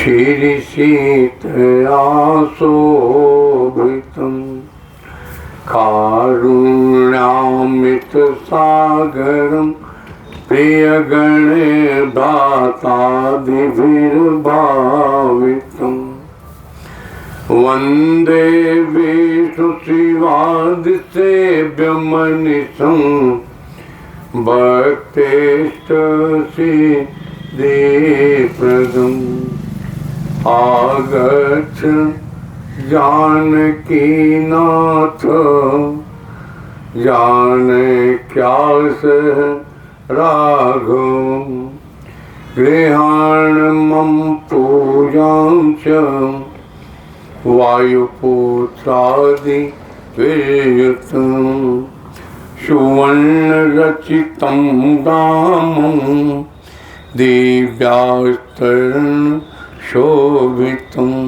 शिरसीतया शोभितं कारुण्यामृतसागरं प्रियगणदातादिभिर्भावितं वन्दे विष्णुशिवादिसेव्यमनिशं भक्तेष्टसिद्धिप्रदम् आगच्छ जानकीनाथ जानक्यासह राघवं गृहाण मम पूजां च वायुपुत्रादि वियुतं सुवर्णरचितं रामं दिव्यास्तरण शोभितम्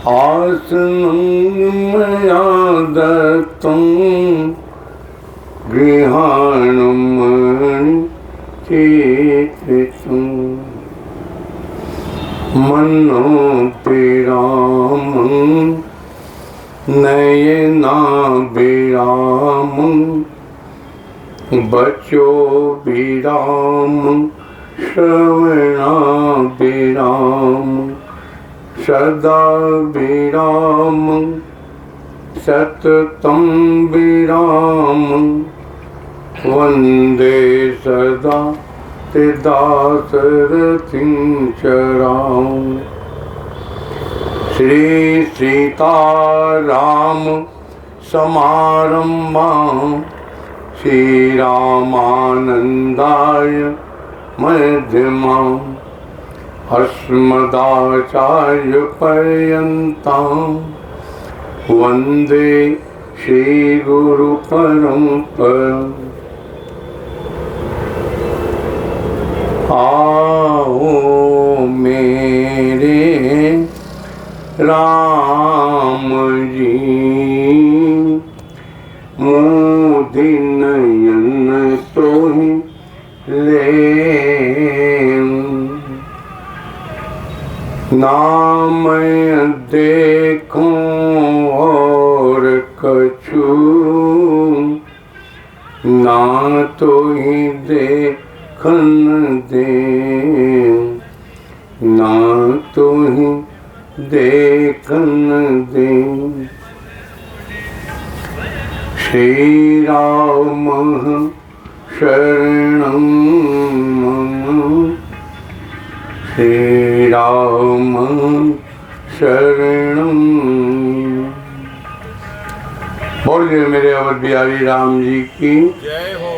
आसनं मया दत्तं गृहाणं चित्रितं मनोभिरामं नयनाभिरामं वचोभिरामं श्रवणाभिरामं सदा विरामं सततं विरामं वन्दे सदा दासरथिं चरां श्री सीताराम समारम्भां श्रीरामानन्दाय मध्यमाम् अस्मदाचार्यपर्यन्तां वन्दे श्रीगुरुपरम्पराम् आओ मेरे राम जी मोदी नयन सोहि ले ना मैं देखूं और कछु ना तो ही देखन दे ना तो ही देखन दे श्री राम शरणं मम श्री राम शरणं। बोलिए मेरे अवध बिहारी राम जी की जय हो।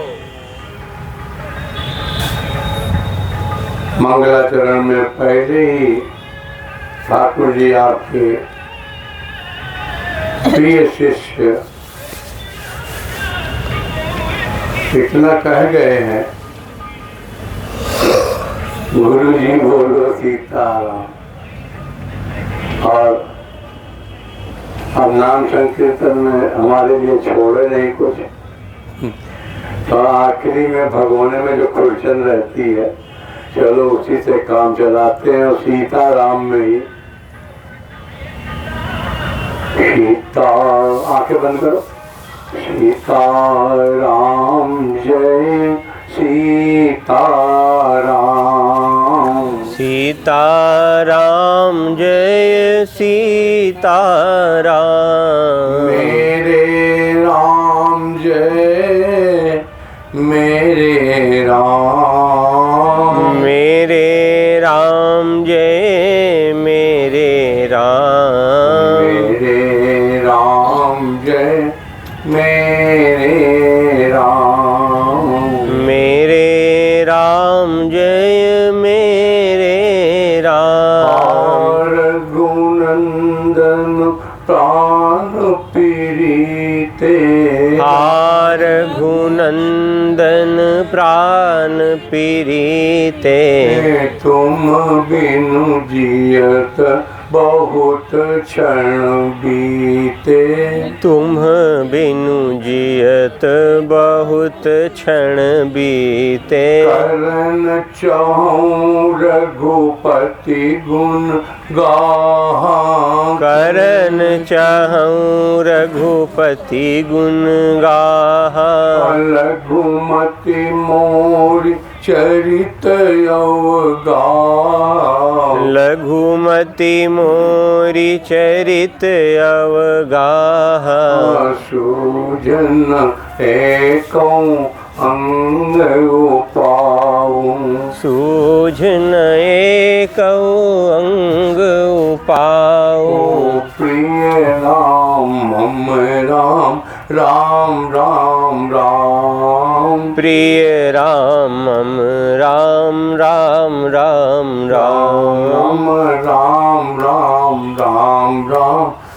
मंगलाचरण में पहले ही ठाकुर जी आपके प्रिय शिष्य इतना कह गए हैं, गुरु जी बोलो सीताराम। और अब नाम संकीर्तन में हमारे लिए छोड़े नहीं कुछ, तो आखिरी में भगोने में जो खुर्चन रहती है, चलो उसी से काम चलाते हैं। और सीताराम में ही सीता, आंखें बंद करो। सीताराम जय सीताराम, सीताराम जय सीताराम। मेरे राम जय मेरे राम, मेरे राम जय मेरे राम। मेरे राम जय मेरे राम, मेरे राम जय मेरे राम। और गुणनंदन प्राण पीड़िते, हार घुनंदन प्राण पीड़िते। तुम बिनु जियत बहुत क्षण बीते। तुम बिनु जियत बहुत क्षण बीते। करन चाहूं रघुपति गुण गाहा। करन चाहूं रघुपति गुण गाहा। लघुमति मोरि चरित अवगाहा। लघुमति मोरि चरित अवगाहा। सूजन एकौ अंग उपाऊं। सूझन एकौ अंग उपाऊं। प्रिय राम मम राम राम राम राम। प्रिय राम मम राम राम राम राम। राम राम राम राम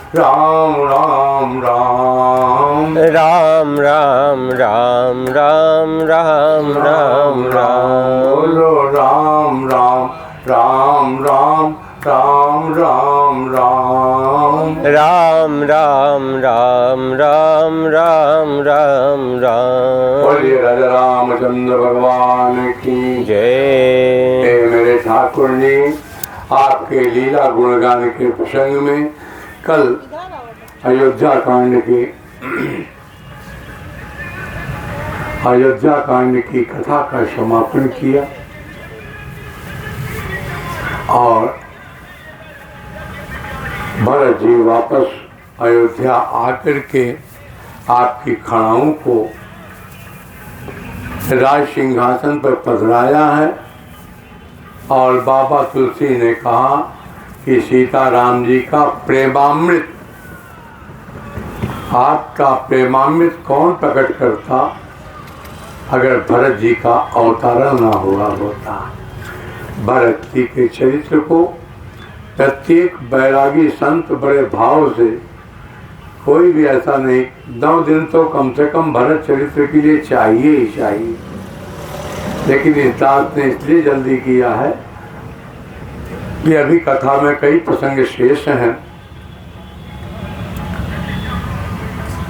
राम राम राम। राम राम राम राम राम राम राम। बोलो राम राम राम राम राम राम राम। राम राम राम राम राम राम राम। बोलिए राजा रामचंद्र भगवान की जय। हे मेरे ठाकुर जी, आपके लीला गुणगान के प्रसंग में कल अयोध्या कांड की कथा का समापन किया और भरत जी वापस अयोध्या आकर के आपकी खड़ाओं को राज सिंहासन पर पधराया है। और बाबा तुलसी ने कहा कि सीता राम जी का प्रेमामृत, आपका प्रेमामृत कौन प्रकट करता अगर भरत जी का अवतारण न हुआ होता। भरत जी के चरित्र को प्रत्येक बैरागी संत बड़े भाव से, कोई भी ऐसा नहीं, 9 दिन तो कम से कम भरत चरित्र के लिए चाहिए ही चाहिए। लेकिन इस दास ने इसलिए जल्दी किया है कि अभी कथा में कई प्रसंग शेष हैं।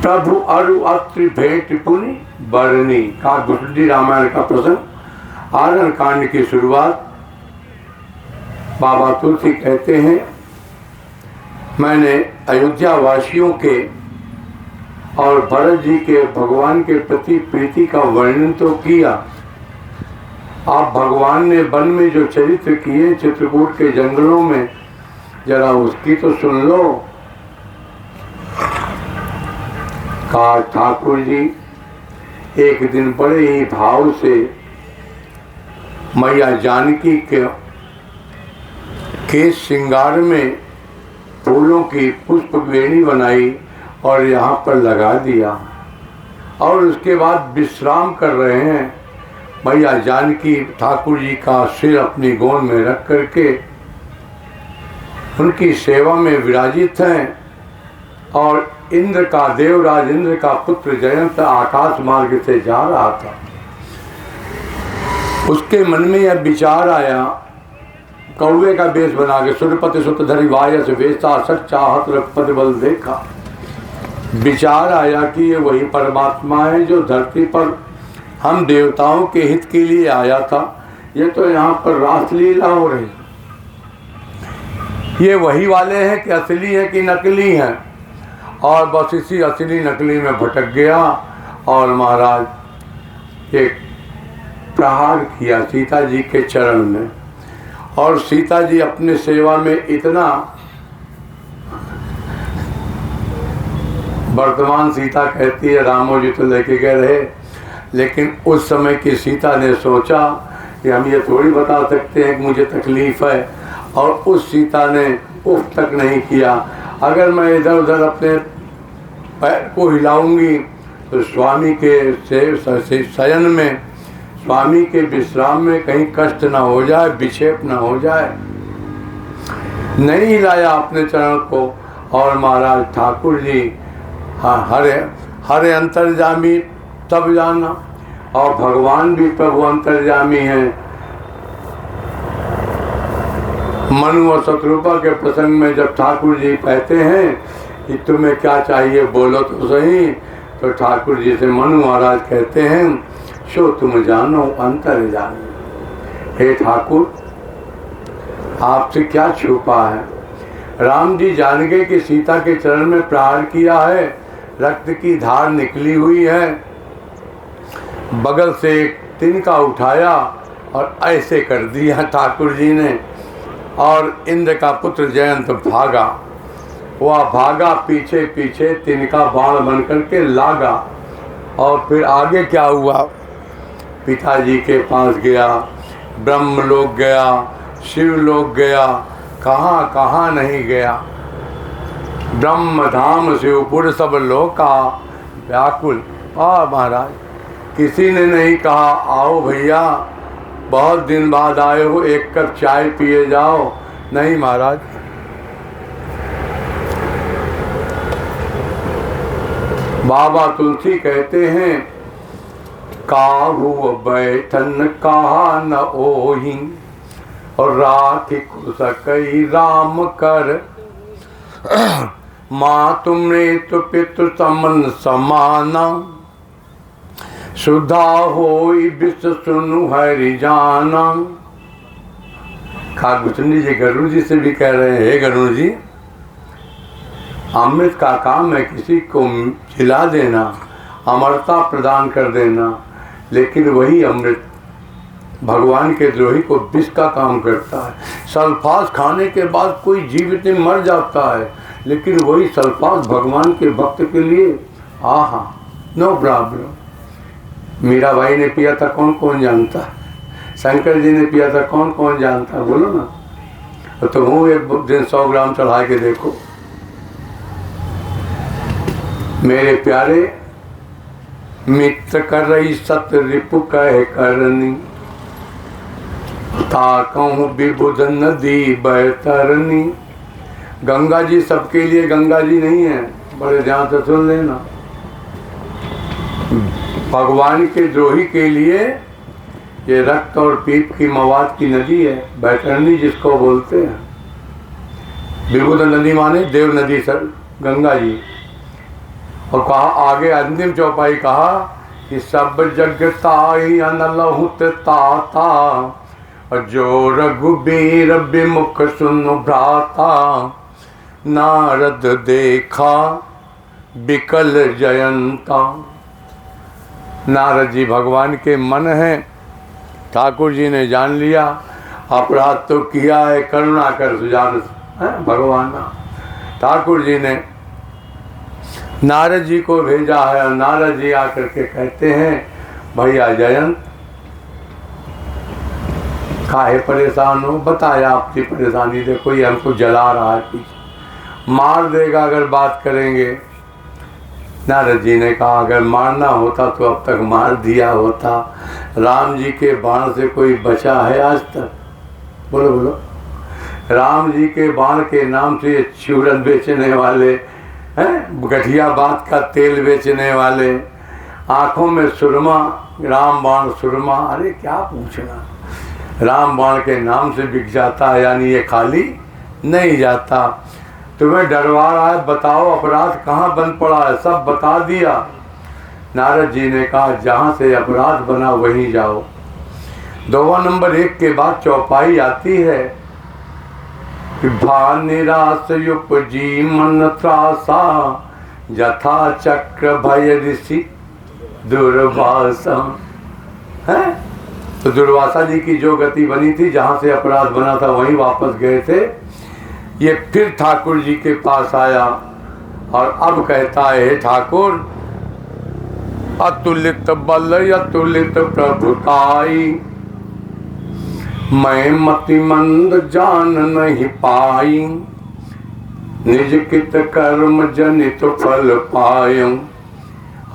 प्रभु अरु अत्रि भेंट पुनि बरनी का गुसडी रामायण का प्रसंग। आरण कांड की शुरुआत बाबा तुलसी कहते हैं, मैंने अयोध्या वासियों के और भरत जी के भगवान के प्रति प्रीति का वर्णन तो किया। आप भगवान ने वन में जो चरित्र किए चित्रकूट के जंगलों में, जरा उसकी तो सुन लो। कहा ठाकुर जी, एक दिन बड़े ही भाव से मैया जानकी के श्रृंगार में फूलों की पुष्प वेणी बनाई और यहाँ पर लगा दिया और उसके बाद विश्राम कर रहे हैं। मैया जानकी ठाकुर जी का सिर अपनी गोद में रख करके उनकी सेवा में विराजित हैं और इंद्र का, देवराज इंद्र का पुत्र जयंत आकाश मार्ग से जा रहा था। उसके मन में यह विचार आया, कौवे का वेश बना के सुरपति सुत धरि वायस वेशा सच चाहत रघुपति बल देखा। विचार आया कि ये वही परमात्मा है जो धरती पर हम देवताओं के हित के लिए आया था। ये तो यहाँ पर रासलीला हो रही, ये वही वाले हैं कि असली हैं कि नकली हैं। और बस इसी असली नकली में भटक गया और महाराज एक प्रहार किया सीता जी के चरण में। और सीता जी अपने सेवा में इतना, वर्तमान सीता कहती है रामो जी तो लेके गए रहे, लेकिन उस समय की सीता ने सोचा कि हम ये थोड़ी बता सकते हैं कि मुझे तकलीफ है, और उस सीता ने उफ तक नहीं किया। अगर मैं इधर उधर अपने पैर को हिलाऊंगी तो स्वामी के शयन में, स्वामी के विश्राम में कहीं कष्ट ना हो जाए, विक्षेप ना हो जाए। नहीं हिलाया अपने चरण को। और महाराज ठाकुर जी हरे अंतर्जामी तब जाना, और भगवान भी प्रभु अंतर्जामी हैं। मनु और शत्रुपा के प्रसंग में जब ठाकुर जी कहते हैं कि तुम्हें क्या चाहिए बोलो तो सही, तो ठाकुर जी से मनु महाराज कहते हैं सो तुम जानो अंतर जानो। हे ठाकुर आपसे क्या छुपा है। राम जी जान गए कि सीता के चरण में प्रहार किया है, रक्त की धार निकली हुई है। बगल से एक तिनका उठाया और ऐसे कर दिया ठाकुर जी ने, और इंद्र का पुत्र जयंत भागा। वह भागा पीछे पीछे, तिनका बाण बन करके लागा। और फिर आगे क्या हुआ, पिताजी के पास गया, ब्रह्मलोक गया, शिवलोक गया, कहाँ कहाँ नहीं गया। ब्रह्म धाम शिवपुर सब लोका व्याकुल। महाराज किसी ने नहीं कहा आओ भैया बहुत दिन बाद आए हो, एक कप चाय पिए जाओ। नहीं महाराज, बाबा तुलसी कहते हैं काहू बैठन कहा न ओही, और राखी सकई राम कर। माँ तुमने तो पितृ समन समाना, सुधा होई विष सुनु हरि जाना। कागुचनी जी गरुड़ जी से भी कह रहे हैं, हे गरुड़ जी अमृत का काम है किसी को खिला देना, अमरता प्रदान कर देना, लेकिन वही अमृत भगवान के द्रोही को विष का काम करता है। सल्फास खाने के बाद कोई जीवित मर जाता है, लेकिन वही सल्फास भगवान के भक्त के लिए आहा नो प्रॉब्लम। मीराबाई ने पिया था कौन कौन जानता है, शंकर जी ने पिया था कौन कौन जानता है, बोलो ना। तो वो एक दिन 100 ग्राम चढ़ा के देखो। मेरे प्यारे मित्र कर रही सत्य रिपु कह करनी, ताकहूँ विबुध नदी बैतरनी। गंगा जी सबके लिए गंगा जी नहीं है, बड़े ध्यान से सुन लेना। भगवान के द्रोही के लिए ये रक्त और पीप की मवाद की नदी है, बैतरनी जिसको बोलते हैं। विबुध नदी माने देव नदी सर गंगा जी। और कहा आगे अंतिम चौपाई कहा कि सब जगता ही अनलहुत ताता, और जो रघुबीर विमुख सुन भ्राता। नारद देखा बिकल जयंता। नारद जी भगवान के मन हैं, ठाकुर जी ने जान लिया अपराध तो किया है, करुणा कर सुजान भगवान। ठाकुर जी ने नारद जी को भेजा है, और नारद जी आकर के कहते हैं भैया जयंत काहे परेशान हो, बताया आपकी परेशानी, देखो ये हमको जला रहा है पीछे, मार देगा अगर बात करेंगे। नारद जी ने कहा अगर मारना होता तो अब तक मार दिया होता। राम जी के बाण से कोई बचा है आज तक, बोलो बोलो। राम जी के बाण के नाम से चूरन बेचने वाले हैं, गठिया बात का तेल बेचने वाले, आंखों में सुरमा, राम बाण सुरमा, अरे क्या पूछना। राम बाण के नाम से बिक जाता है, यानी ये खाली नहीं जाता। तुम्हें डरवा रहा है, बताओ अपराध कहाँ बन पड़ा है, सब बता दिया। नारद जी ने कहा जहाँ से अपराध बना वहीं जाओ। दोहा नंबर 1 के बाद चौपाई आती है कि भा निराश उपजी मन त्रासा, यथा चक्र भय ऋषि दुर्वासा। है तो दुर्वासा जी की जो गति बनी थी, जहाँ से अपराध बना था वहीं वापस गए थे। ये फिर ठाकुर जी के पास आया और अब कहता है ठाकुर अतुलित बल अतुलित प्रभुताई, मैं मति मंद जान नहीं पाई, निज कित कर्म जनित फल पायूं,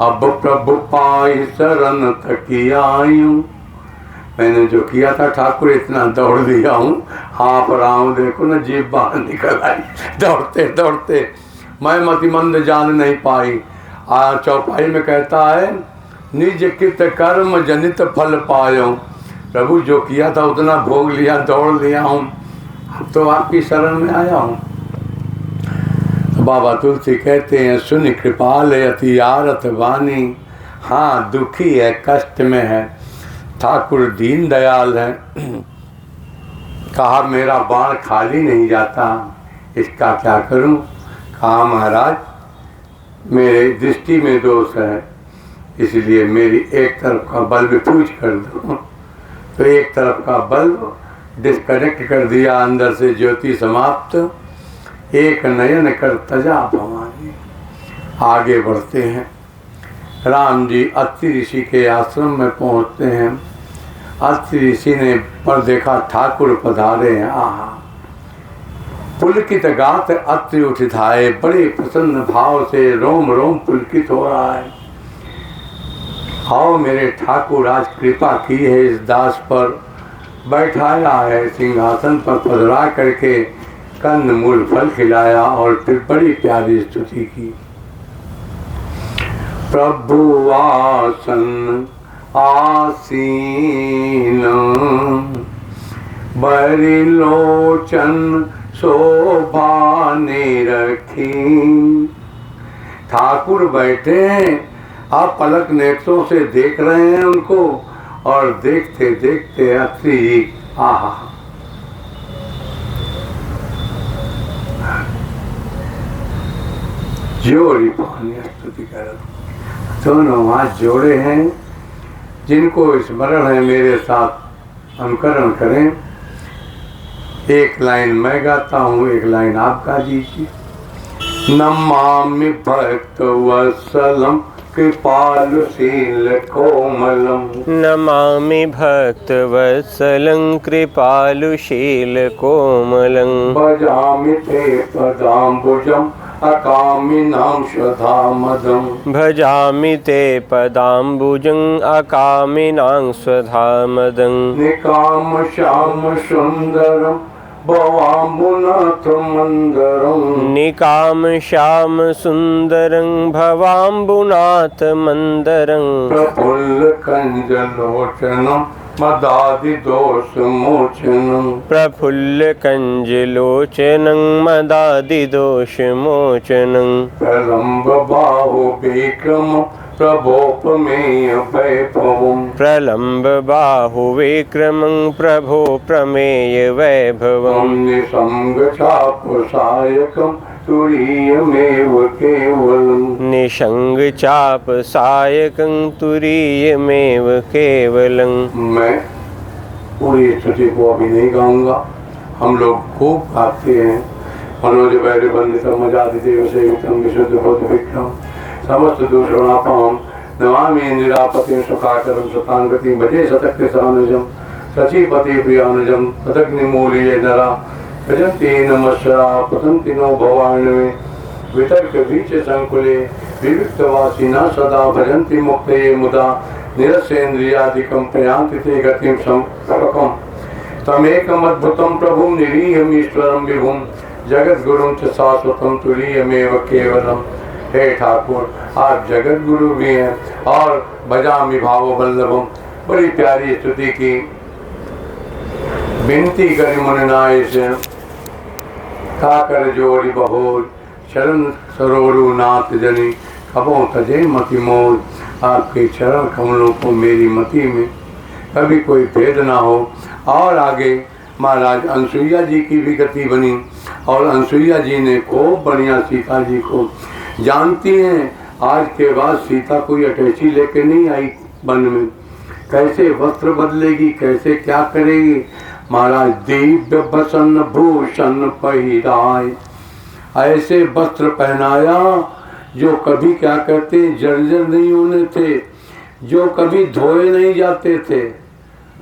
अब प्रभु पाई शरण तकी आयूं। मैंने जो किया था ठाकुर इतना दौड़ दिया हूँ, हाँफ रहा हूँ, देखो ना जीभ बाहर निकल आई दौड़ते दौड़ते, मैं मतिमंद जान नहीं पाई। चौपाई में कहता है निज कित कर्म जनित फल पायो। प्रभु जो किया था उतना भोग लिया, दौड़ लिया हूँ, तो आपकी शरण में आया हूँ। तो बाबा तुलसी कहते हैं, सुन कृपाल अति आरत वाणी, हाँ दुखी है, कष्ट में है, ठाकुर दीन दयाल है। कहा मेरा बाण खाली नहीं जाता, इसका क्या करूं? कहा महाराज मेरे दृष्टि में दोष है, इसलिए मेरी एक तरफ का बल्ब फूज कर दो। तो एक तरफ का बल्ब डिस्कनेक्ट कर दिया, अंदर से ज्योति समाप्त। एक नयन कर तजा भवानी। आगे बढ़ते हैं। राम जी अत्रि ऋषि के आश्रम में पहुंचते हैं। अत्रि ऋषि ने पर देखा ठाकुर पधारे हैं। आहा, पुलकित गात अत्रि उठिधाए, बड़े प्रसन्न भाव से रोम रोम पुलकित हो रहा है। आओ मेरे ठाकुर, आज कृपा की है इस दास पर, बैठाया है सिंहासन पर पधरा करके, कंद मूल फल खिलाया और फिर बड़ी प्यारी स्तुति की। प्रभु आसन आसीन, बड़ी लोचन शोभा ने रखी। ठाकुर बैठे हैं, आप पलक नेत्रों से देख रहे हैं उनको, और देखते देखते अत्रि जी आहा, जोड़ी पानी स्तुति कर, दोनों हाथ जोड़े हैं। जिनको स्मरण है मेरे साथ अनुकरण करें। एक लाइन मैं गाता हूँ, एक लाइन आप गा दीजिए। नमामि भक्त वत्सलम कृपालुशील कोमलम, नमामि भक्तवत्सलं कृपालुशील कोमलं, भजामि ते पदाम्बुजम् अकामिनां स्वधामदम्, भजामि ते पदाम्बुजं अकामिनां स्वधामदं, निकाम श्याम सुंदरम भवाम्बुनाथ मंदरम, निकाम श्याम सुंदरं भवाम्बुनाथ मंदरं, प्रफुल्ल कंजलोचनम मदादि दोष मोचनम, प्रफुल्ल कंजलोचनं मदादिदोष मोचनं, प्रलम्ब बाहु विक्रम प्रभोपमेय वैभवम्, प्रलम्ब बाहुविक्रमं प्रभो प्रमेय वैभवम्, निसंग चापसायकम् तुरीयमेव केवलम्, निषंग चाप सायकं तुरीयमेव केवलं। मैं पूरी स्तुति को अभी नहीं गाऊंगा, हम लोग खूब गाते हैं। मनोज वैर बंदितम मजाति देव सेवितम विशुद्ध बुद्ध विक्रम समस्त दूषणापाम नमामि इंदिरापतिं सुखाकरं सुतांगतिं भजे शतक्ति सानुजं सचीपति प्रियानुजं तदग्निमूलिये नरा भजन्ति नमस्सरा पतन्ति नो भवान्वे वितर्क बीच संकुले विविक्तवासिना सदा भजन्ति मुक्तये मुदा निरस्येन्द्रियादिकं प्रयान्ति ते गतिं संपकम् तमेकमद्भुतं प्रभुं निरीहमीश्वरं विभुं जगद्गुरुं च शाश्वतं तुरीयमेव केवलम्। हे ठाकुर, आप जगत गुरु भी हैं और भजामि भाव वल्लभम। बड़ी प्यारी स्तुति की। विनती करी मुनिनाय से खाकर जोड़ी बहोर, शरण सरोरु नाथ जनी खबों तजे मति मोर। आपके चरण कमलों को मेरी मति में कभी कोई भेद ना हो। और आगे महाराज अनसुईया जी की भी गति बनी, और अनसुईया जी ने खूब बढ़िया सीता जी को जानती हैं। आज के बाद सीता कोई अटैची लेके नहीं आई वन में, कैसे वस्त्र बदलेगी, कैसे क्या करेगी। महाराज दिव्य बसन भूषण पहिराए, ऐसे वस्त्र पहनाया जो कभी क्या कहते हैं जर्जर नहीं होने थे, जो कभी धोए नहीं जाते थे।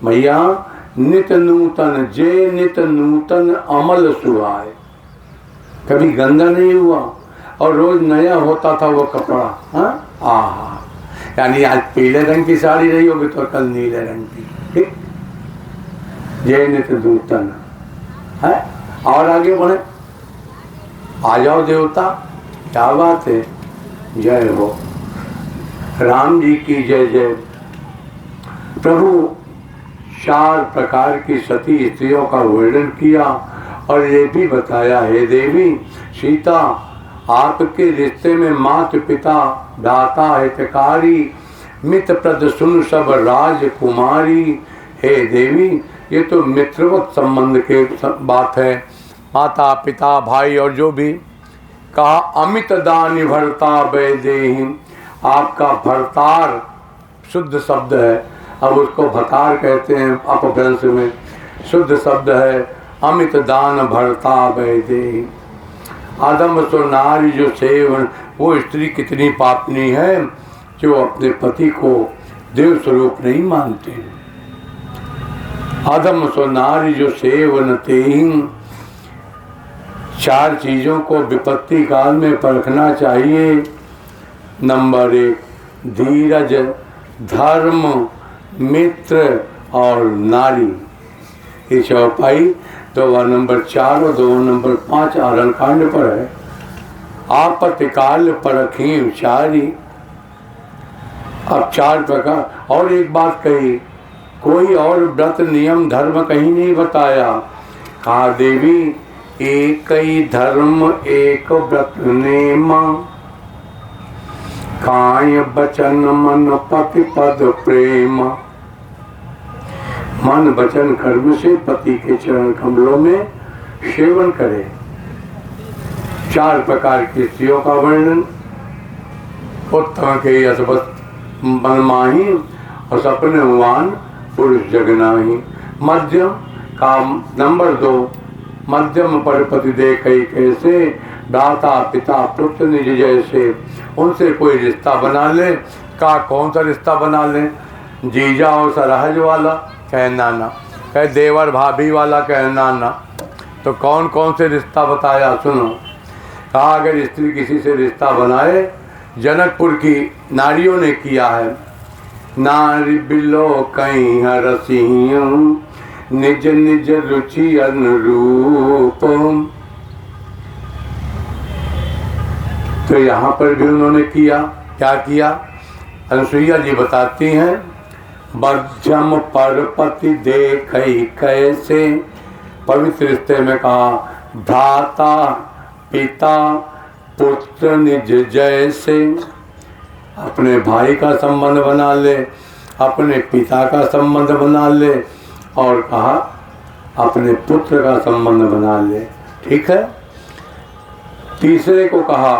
मैया नित नूतन जे नित नूतन अमल सुहाए, कभी गंदा नहीं हुआ और रोज नया होता था वो कपड़ा। हाँ, आहा, यानी आज पीले रंग की साड़ी रही होगी तो कल नीले रंग की। ठीक, जय नित नूतन है। और आगे बढ़े, आ जाओ देवता, क्या बात है, जय हो राम जी की जय जय। प्रभु 4 प्रकार की सती स्त्रियों का वर्णन किया और ये भी बताया, हे देवी सीता, आपके रिश्ते में माता पिता दाता हितकारी मित्र प्रद सुन सब राजकुमारी। हे देवी, ये तो मित्रवत संबंध के बात है, माता पिता भाई और जो भी। कहा अमित दान भरता वैदेही, आपका भरतार शुद्ध शब्द है, अब उसको भतार कहते हैं अपभ्रंश में, शुद्ध शब्द है अमित दान भरता वैदेही। आदम सो नारी जो सेवन, वो स्त्री कितनी पापनी है जो अपने पति को देव स्वरूप नहीं मानते। आदम सो नारी जो सेवन तेहिं, चार चीजों को विपत्ति काल में परखना चाहिए। नंबर 1 धीरज, धर्म, मित्र और नारी। ये चौपाई 2 नंबर 4 और 2 नंबर 5 आरण कांड पर है। आपत्तिकाल परखी विचारी। अब 4 प्रकार। और एक बात कही, कोई और व्रत नियम धर्म कहीं नहीं बताया। कहा देवी एक ही धर्म एक व्रत नेम, काय बचन मन पति पद प्रेम। मन वचन कर्म से पति के चरण कमलों में सेवन करे। 4 प्रकार की स्त्रियों का वर्णन, उत्तम के यशवत मनमाही और सपने हुआन पुरुष जगनाही। मध्यम का नंबर 2 मध्यम परपति देखई कैसे, दाता पिता पुत्र निज जैसे। उनसे कोई रिश्ता बना ले। का कौन सा रिश्ता बना ले? जीजा और सरहज वाला कहे नाना, कहे देवर भाभी वाला कहे नाना। तो कौन कौन से रिश्ता बताया सुनो। कहा अगर स्त्री किसी से रिश्ता बनाए, जनकपुर की नारियों ने किया है। नारी बिलो कहीं हरसियों, निज निज रुचि अनुरूप। तो यहाँ पर भी उन्होंने किया। क्या किया? अनुसुईया जी बताती हैं, बज्जम परपति देखई कैसे। पवित्र रिश्ते में कहा भ्राता पिता पुत्र निज जैसे। अपने भाई का संबंध बना ले, अपने पिता का संबंध बना ले, और कहा अपने पुत्र का संबंध बना ले। ठीक है। तीसरे को कहा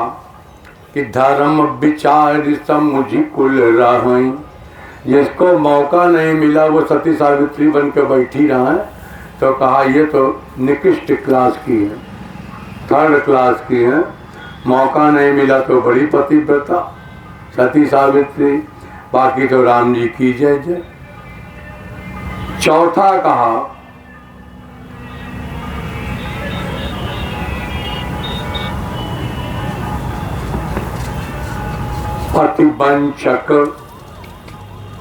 कि धर्म विचार समुझी कुल रहई। जिसको मौका नहीं मिला वो सती सावित्री बन के बैठी रहा है, तो कहा ये तो निकृष्ट क्लास की है, 3rd क्लास की है। मौका नहीं मिला तो बड़ी पतिव्रता सती सावित्री, बाकी तो राम जी की जय जय। चौथा कहा पतिवंचक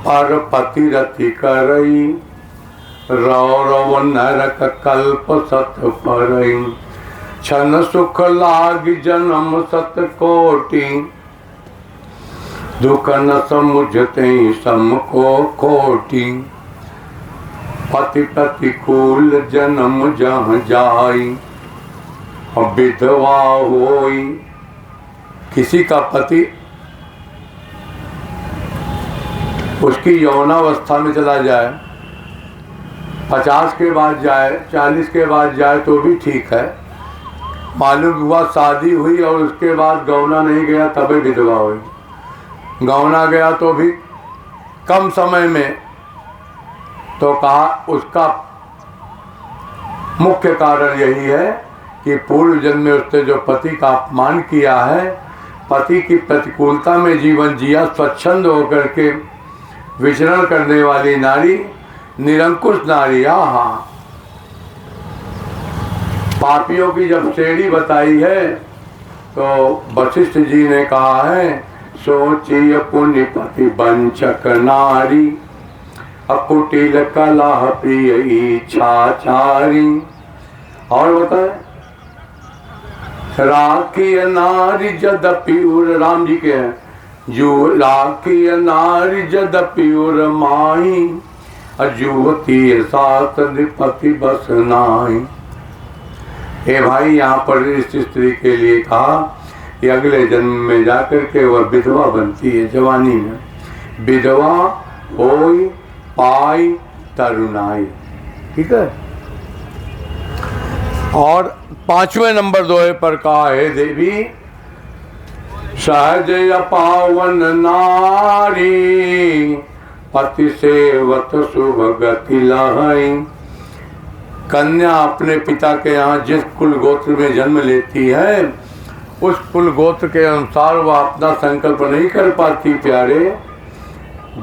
पर पतिरति करई, रौरव नरक कल्प सत परई। छन सुख लाग जन्म सत कोटि, दुख न समुझते सम को खोटी। पति प्रतिकूल जन्म जहाँ जाई, विधवा होई। किसी का पति उसकी यौनावस्था में चला जाए, 50 के बाद जाए, 40 के बाद जाए तो भी ठीक है। मालूम हुआ शादी हुई और उसके बाद गौना नहीं गया तभी विधवा हुई। गौना गया तो भी कम समय में, तो कहा उसका मुख्य कारण यही है कि पूर्व जन्म में उसने जो पति का अपमान किया है, पति की प्रतिकूलता में जीवन जिया, स्वच्छंद होकर के विचरण करने वाली नारी, निरंकुश नारी। हाँ, पापियों की जब श्रेणी बताई है तो वशिष्ठ जी ने कहा है, सोचिए पुण्य पति वंचक नारी, अकुटिल कला प्रिय इच्छाचारी। और बताए राखी नारी जदपि उर, राम जी के हैं, जो राखी नारी जदपि उर माही, अजुवती सात निपति बस नाही। हे भाई, यहाँ पर इस स्त्री के लिए कहा कि अगले जन्म में जाकर के वह विधवा बनती है, जवानी में विधवा होई पाई तरुणाई। ठीक है। और 5वें नंबर दोहे पर कहा है, देवी सहज पावन नारी पति सेवत शुभ गति लहई। कन्या अपने पिता के यहाँ जिस कुल गोत्र में जन्म लेती है, उस कुल गोत्र के अनुसार वह अपना संकल्प नहीं कर पाती प्यारे।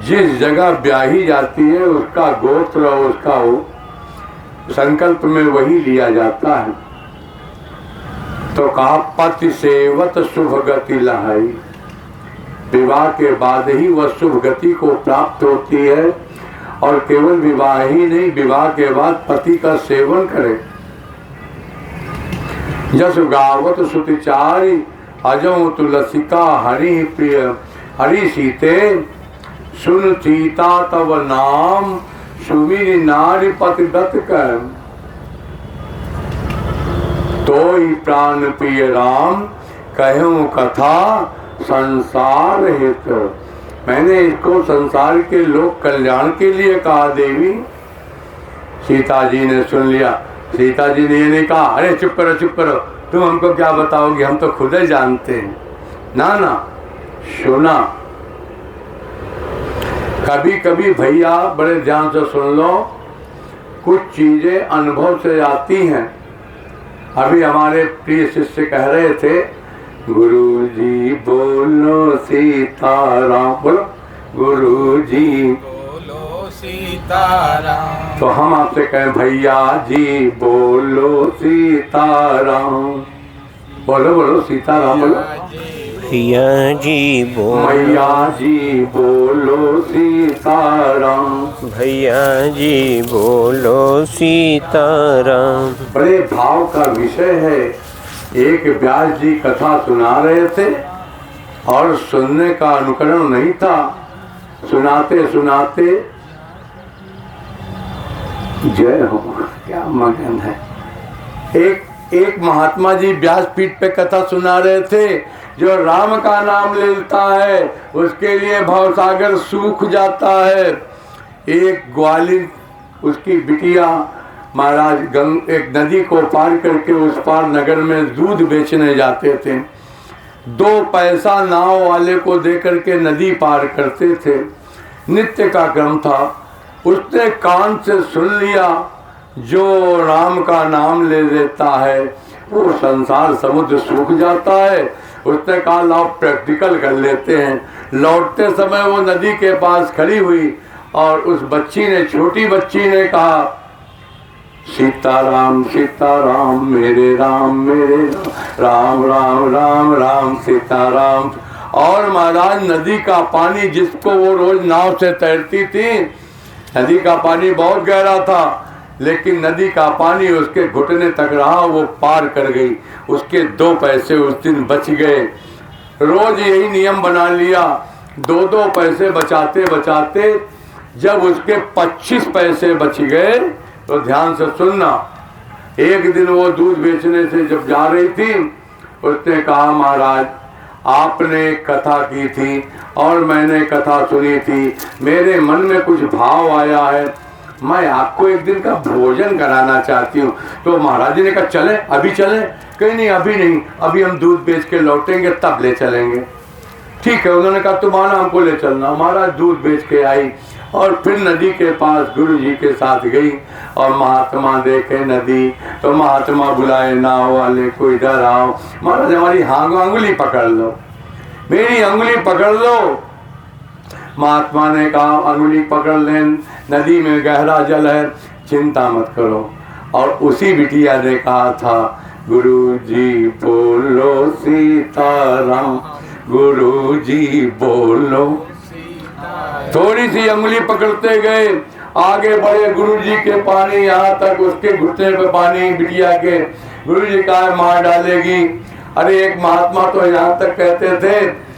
जिस जगह ब्याही जाती है उसका गोत्र और उसका संकल्प में वही लिया जाता है। तो कहा पति सेवत शुभ गति लहाई। विवाह के बाद ही वह शुभ गति को प्राप्त होती है। और केवल विवाह ही नहीं, विवाह के बाद पति का सेवन करे। जस गावत सुतिचारी अजो तुलसिका हरि प्रिय हरि सीते। सुन सीता तव नाम सुमिर नारी पति दत्त कर। तो ही प्राण प्रिय राम कहूँ कथा संसार हित। मैंने इसको संसार के लोक कल्याण के लिए कहा देवी। सीता जी ने सुन लिया। सीता जी ने ये नहीं कहा अरे चुप करो चुप करो, तुम हमको क्या बताओगे, हम तो खुद ही जानते हैं। ना ना, सुना। कभी कभी भैया बड़े ध्यान से सुन लो, कुछ चीजें अनुभव से आती हैं। अभी हमारे प्रिय शिष्य कह रहे थे, गुरुजी बोलो सीताराम, बोलो गुरुजी बोलो सीताराम। तो हम आपसे कहें भैया जी बोलो सीताराम, बोलो बोलो सीताराम, बोलो भैया जी बोलो, मैया जी बोलो सीताराम, भैया जी बोलो सीताराम। बड़े भाव का विषय है। एक व्यास जी कथा सुना रहे थे और सुनने का अनुकरण नहीं था। सुनाते सुनाते जय हो, क्या मगन है। एक महात्मा जी व्यासपीठ पे कथा सुना रहे थे। जो राम का नाम लेता है उसके लिए भवसागर सूख जाता है। एक ग्वालिन, उसकी बिटिया महाराज एक नदी को पार करके उस पार नगर में दूध बेचने जाते थे। 2 पैसा नाव वाले को देकर के नदी पार करते थे। नित्य का क्रम था। उसने कान से सुन लिया, जो राम का नाम ले लेता है वो संसार समुद्र सूख जाता है। उसने कहा लाओ प्रैक्टिकल कर लेते हैं। लौटते समय वो नदी के पास खड़ी हुई और उस बच्ची ने, छोटी बच्ची ने कहा सीताराम सीताराम मेरे राम राम राम राम राम सीताराम। और महाराज नदी का पानी, जिसको वो रोज नाव से तैरती थी, नदी का पानी बहुत गहरा था, लेकिन नदी का पानी उसके घुटने तक रहा, वो पार कर गई। उसके 2 पैसे उस दिन बच गए। रोज यही नियम बना लिया, 2-2 पैसे बचाते बचाते जब उसके 25 पैसे बच गए तो ध्यान से सुनना। एक दिन वो दूध बेचने से जब जा रही थी, उसने कहा महाराज आपने कथा की थी और मैंने कथा सुनी थी, मेरे मन में कुछ भाव आया है, मैं आपको एक दिन का भोजन कराना चाहती हूँ। तो महाराज जी ने कहा चले, अभी चले? कहीं नहीं, अभी नहीं, अभी हम दूध बेच के लौटेंगे तब ले चलेंगे। ठीक है, उन्होंने कहा तुम्हारा हमको ले चलना। महाराज दूध बेच के आई और फिर नदी के पास गुरु जी के साथ गई और महात्मा देखे नदी, तो महात्मा बुलाए नाव वाले को, इधर आओ। महाराज हमारी अंगुली पकड़ लो, मेरी अंगुली पकड़ लो। महात्मा ने कहा अंगुली पकड़ लें, नदी में गहरा जल है, चिंता मत करो। और उसी बिटिया ने कहा था गुरु जी बोलो सीताराम, गुरु जी बोलो। थोड़ी सी अंगुली पकड़ते गए, आगे बढ़े, गुरु जी के पानी यहाँ तक, उसके घुटने पे पानी बिटिया के। गुरु जी कहा मार डालेगी। अरे एक महात्मा तो यहाँ तक कहते थे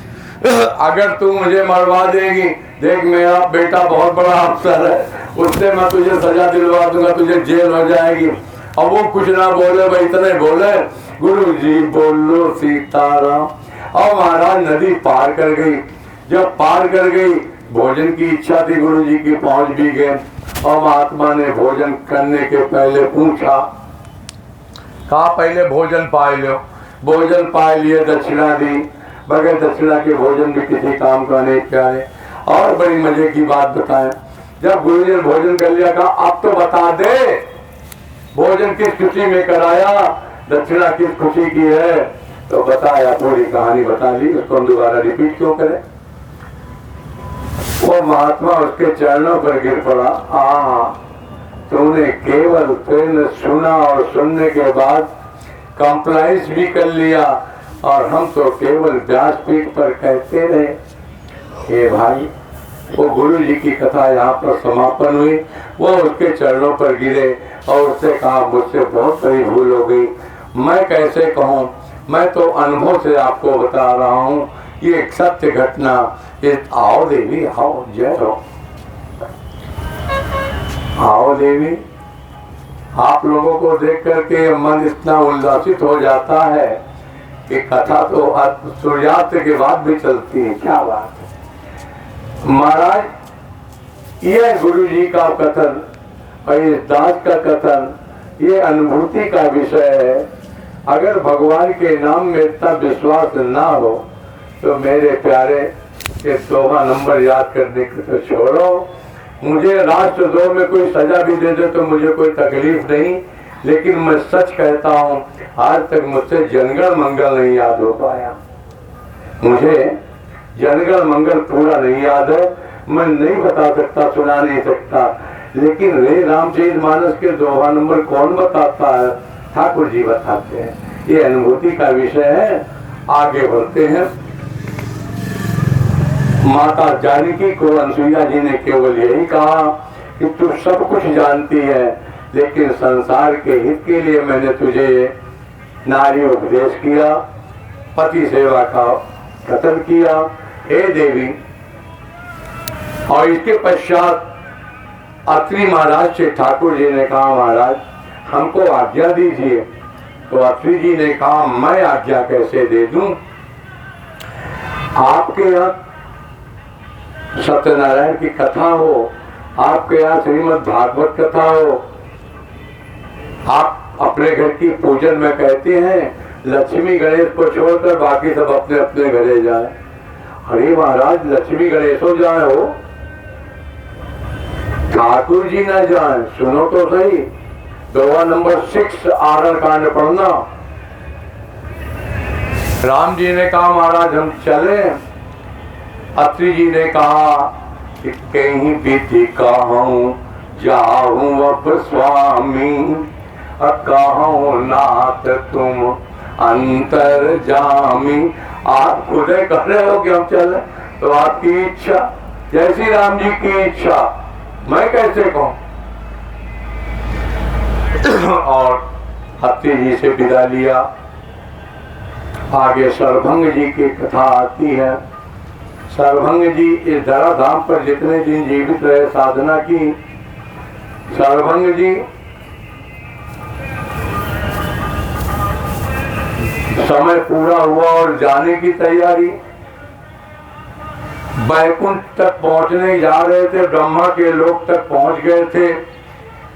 अगर तू मुझे मरवा देगी, देख मेरा बेटा बहुत बड़ा अफसर है, उससे मैं तुझे सजा दिलवा दूंगा, तुझे जेल हो जाएगी। और वो कुछ ना बोले, भाई इतने बोले गुरु जी बोलो सीताराम। और महाराज नदी पार कर गई। जब पार कर गई, भोजन की इच्छा थी गुरु जी की, पहुंच भी गए। और महात्मा ने भोजन करने के पहले पूछा, कहा पहले भोजन पाए लो। भोजन पाए लिए, दक्षिणा दी। बगैर दक्षिणा के भोजन भी किसी काम का नहीं प्यारे। और बड़ी मजे की बात बताएं, जब गुरु जी ने भोजन कर लिया, कहा अब तो बता दे भोजन किस खुशी में कराया, दक्षिणा किस खुशी की है। तो बताया, पूरी कहानी बता दी, उसको हम दोबारा रिपीट क्यों करें। वो महात्मा उसके चरणों पर गिर पड़ा। तूने केवल तुमने सुना और सुनने के बाद कंप्लाइंस भी कर लिया, और हम तो केवल व्यासपीठ पर कहते रहे। हे भाई, वो गुरु जी की कथा यहाँ पर समापन हुई। वो उसके चरणों पर गिरे और उससे कहा, मुझसे बहुत बड़ी भूल हो गई, मैं कैसे कहूँ, मैं तो अनुभव से आपको बता रहा हूँ, ये एक सत्य घटना। आओ देवी आओ, जय हो। आओ देवी, आप लोगों को देख करके मन इतना उल्लासित हो जाता है कि कथा तो सूर्यास्त के बाद भी चलती है। क्या बात है महाराज, ये गुरु जी का कथन और इस दास का कथन, ये अनुभूति का विषय है। अगर भगवान के नाम में इतना विश्वास ना हो तो मेरे प्यारे, ये 2वां नंबर याद करने को तो छोड़ो। मुझे राष्ट्र 2 में कोई सजा भी दे दे तो मुझे कोई तकलीफ नहीं, लेकिन मैं सच कहता हूँ, आज तक मुझसे जनगण मंगल नहीं याद हो पाया। मुझे जनगण मंगल पूरा नहीं याद है, मैं नहीं बता सकता, सुना नहीं सकता। लेकिन रे रामचरितमानस के 2वां नंबर कौन बताता है? ठाकुर जी बताते हैं। ये अनुभूति का विषय है। आगे बढ़ते हैं। माता जानकी को अनसुईया जी ने केवल यही कहा कि तू सब कुछ जानती है, लेकिन संसार के हित के लिए मैंने तुझे नारी उपदेश किया, पति सेवा का कथन किया, हे देवी। और इसके पश्चात अत्रि महाराज से ठाकुर जी ने कहा, महाराज हमको आज्ञा दीजिए। तो अत्रि जी ने कहा, मैं आज्ञा कैसे दे दूं? आपके यहाँ सत्यनारायण की कथा हो, आपके यहाँ श्रीमद् भागवत कथा हो, आप अपने घर की पूजन में कहते हैं लक्ष्मी गणेश को छोड़कर बाकी सब अपने अपने घरे जाए। अरे महाराज, लक्ष्मी गणेश हो जाए हो, ठाकुर जी ना जाए। सुनो तो सही, 2वां नंबर 6 आरण कांड पढ़ना। राम जी ने कहा, महाराज हम चले। अत्रि जी ने कहा कि कहीं विधि कहूँ जाऊं अब स्वामी, कहूँ नाथ तुम अंतर जामी। आप खुद कह रहे हो कि हम चले, तो आपकी इच्छा जैसी राम जी की इच्छा, मैं कैसे कहूँ। और अत्रि जी से विदा लिया। आगे सर्वभंग जी की कथा आती है। सर्वभंग जी इस धराधाम पर जितने दिन जीवित रहे, साधना की। सर्वभंग जी समय पूरा हुआ और जाने की तैयारी, बैकुंठ तक पहुंचने जा रहे थे, ब्रह्मा के लोक तक पहुंच गए थे।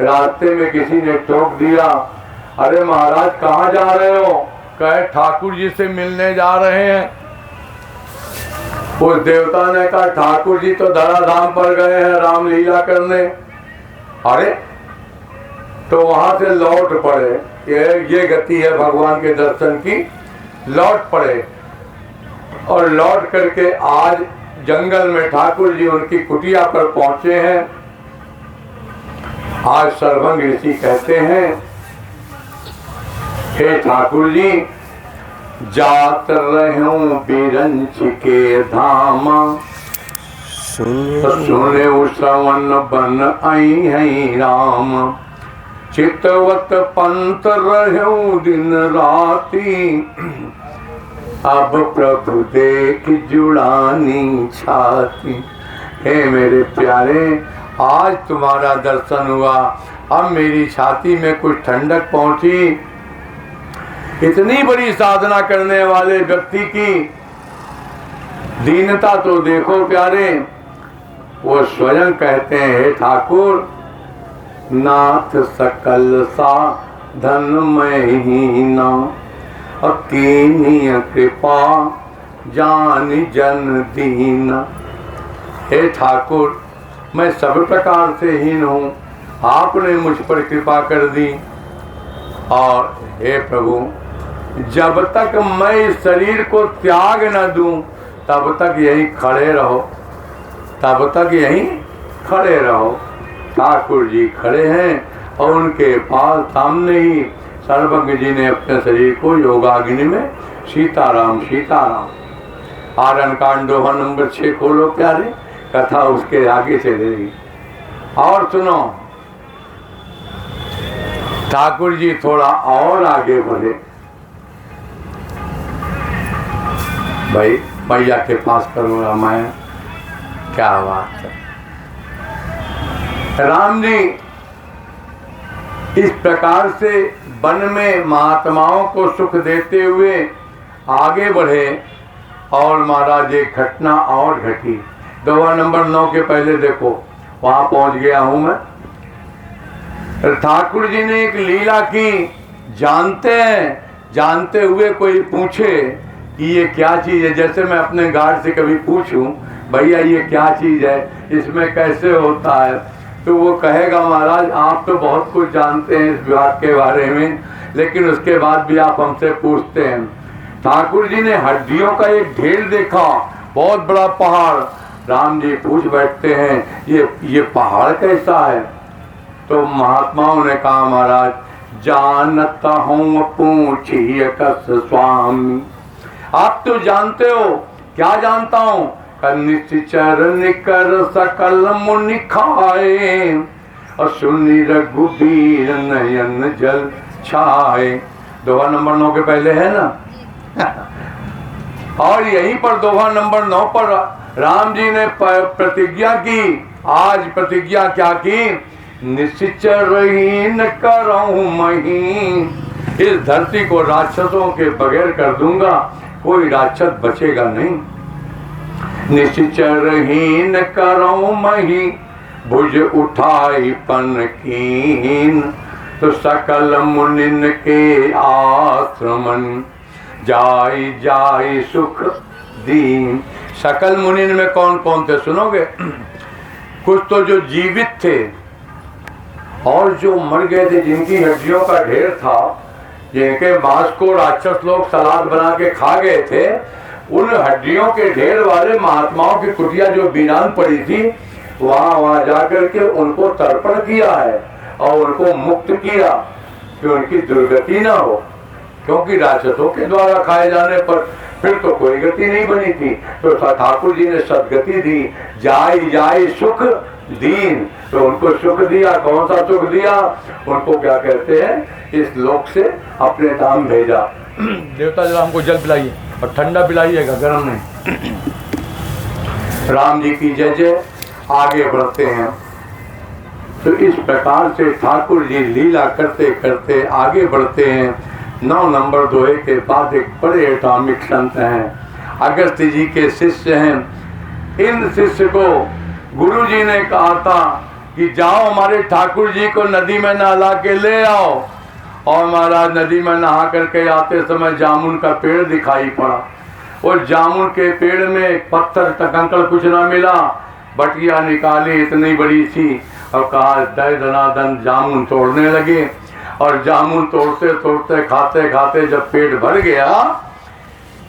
रास्ते में किसी ने टोक दिया, अरे महाराज कहाँ जा रहे हो? कहे ठाकुर जी से मिलने जा रहे हैं। उस देवता ने कहा, ठाकुर जी तो धराधाम पर गए हैं रामलीला करने। अरे तो वहां से लौट पड़े। ये गति है भगवान के दर्शन की, लौट पड़े। और लौट करके आज जंगल में ठाकुर जी उनकी कुटिया पर पहुंचे हैं। आज सर्वभंग ऋषि कहते हैं, हे ठाकुर जी, जात रहूं बिरंच के धाम, सुने श्रवण बन आई है राम। चितवत पंत रहूं दिन राती, अब प्रभु देख जुड़ानी छाती। हे मेरे प्यारे, आज तुम्हारा दर्शन हुआ, अब मेरी छाती में कुछ ठंडक पहुंची। इतनी बड़ी साधना करने वाले व्यक्ति की दीनता तो देखो प्यारे। वो स्वयं कहते हैं, हे ठाकुर, नाथ सकल साधन में ही ना, अकीनी कृपा जान जन दीना। हे ठाकुर, मैं सब प्रकार से हीन हूँ, आपने मुझ पर कृपा कर दी। और हे प्रभु, जब तक मैं इस शरीर को त्याग न दूं, तब तक यहीं खड़े रहो, तब तक यहीं खड़े रहो। ठाकुर जी खड़े हैं और उनके पास सामने ही सर्वज्ञ जी ने अपने शरीर को योगाग्नि में सीताराम सीताराम। आरण कांड दोहा नंबर 6 खोलो प्यारे, कथा उसके आगे चलेगी। और सुनो, ठाकुर जी थोड़ा और आगे बढ़े। भाई मैया के पास करो रामायण, क्या बात है। राम जी इस प्रकार से वन में महात्माओं को सुख देते हुए आगे बढ़े। और महाराज एक घटना और घटी। दोहा नंबर 9 के पहले देखो, वहां पहुंच गया हूं मैं। ठाकुर जी ने एक लीला की। जानते हैं, जानते हुए कोई पूछे कि ये क्या चीज है, जैसे मैं अपने गार्ड से कभी पूछूं, भैया ये क्या चीज है, इसमें कैसे होता है, तो वो कहेगा महाराज आप तो बहुत कुछ जानते हैं इस विभाग के बारे में, लेकिन उसके बाद भी आप हमसे पूछते हैं। ठाकुर जी ने हड्डियों का एक ढेर देखा, बहुत बड़ा पहाड़। राम जी पूछ बैठते हैं ये पहाड़ कैसा है। तो महात्माओं ने कहा महाराज, जानता हूँ पूछिए कस स्वामी। आप तो जानते हो, क्या जानता हूँ, निश्चर निकर सकल मुनि खाए, और सुनी रघुबीर नयन जल छाए। दोहा नंबर 9 के पहले है ना। और यहीं पर दोहा नंबर 9 पर राम जी ने प्रतिज्ञा की। आज प्रतिज्ञा क्या की, निश्चरहीन करऊं महीं, इस धरती को राक्षसों के बगैर कर दूंगा, कोई राक्षस बचेगा नहीं। निश्चरहीन करऊं महीं, भुज उठाई पन कीन, तो सकल मुनिन के आश्रमन, जाई जाई सुख दीन। सकल मुनिन में कौन कौन थे सुनोगे। कुछ तो जो जीवित थे और जो मर गए थे, जिनकी हड्डियों का ढेर था, जिनके मांस को राक्षस लोग सलाद बना के खा गए थे, उन हड्डियों के ढेर वाले महात्माओं की कुटिया जो वीरान पड़ी थी, वहां जाकर के उनको तर्पण किया है और उनको मुक्त किया कि उनकी दुर्गति ना हो, क्योंकि राक्षसों के द्वारा खाए जाने पर फिर तो कोई गति नहीं बनी थी। तो ठाकुर जी ने सदगति दी, जाई जाई सुख दीन, तो उनको सुख दिया। कौन सा सुख दिया, उनको क्या कहते हैं, इस लोक से अपने धाम भेजा। देवता जरा हमको जल पिलाइए और ठंडा पिलाइएगा, गर्म नहीं। राम जी की जय जय। आगे बढ़ते हैं। तो इस प्रकार से ठाकुर जी लीला करते करते आगे बढ़ते हैं। 9 नंबर दोहे के बाद एक बड़े एटॉमिक संत हैं, अगस्त जी के शिष्य हैं। इन शिष्य को गुरु जी ने कहा था कि जाओ हमारे ठाकुर जी को नदी में नहला के ले आओ। और महाराज नदी में नहा करके आते समय जामुन का पेड़ दिखाई पड़ा। और जामुन के पेड़ में पत्थर कंकड़ कुछ ना मिला, बटिया निकाली इतनी बड़ी सी और कहा दय दनादन जामुन तोड़ने लगे। और जामुन तोड़ते तोड़ते खाते खाते जब पेट भर गया,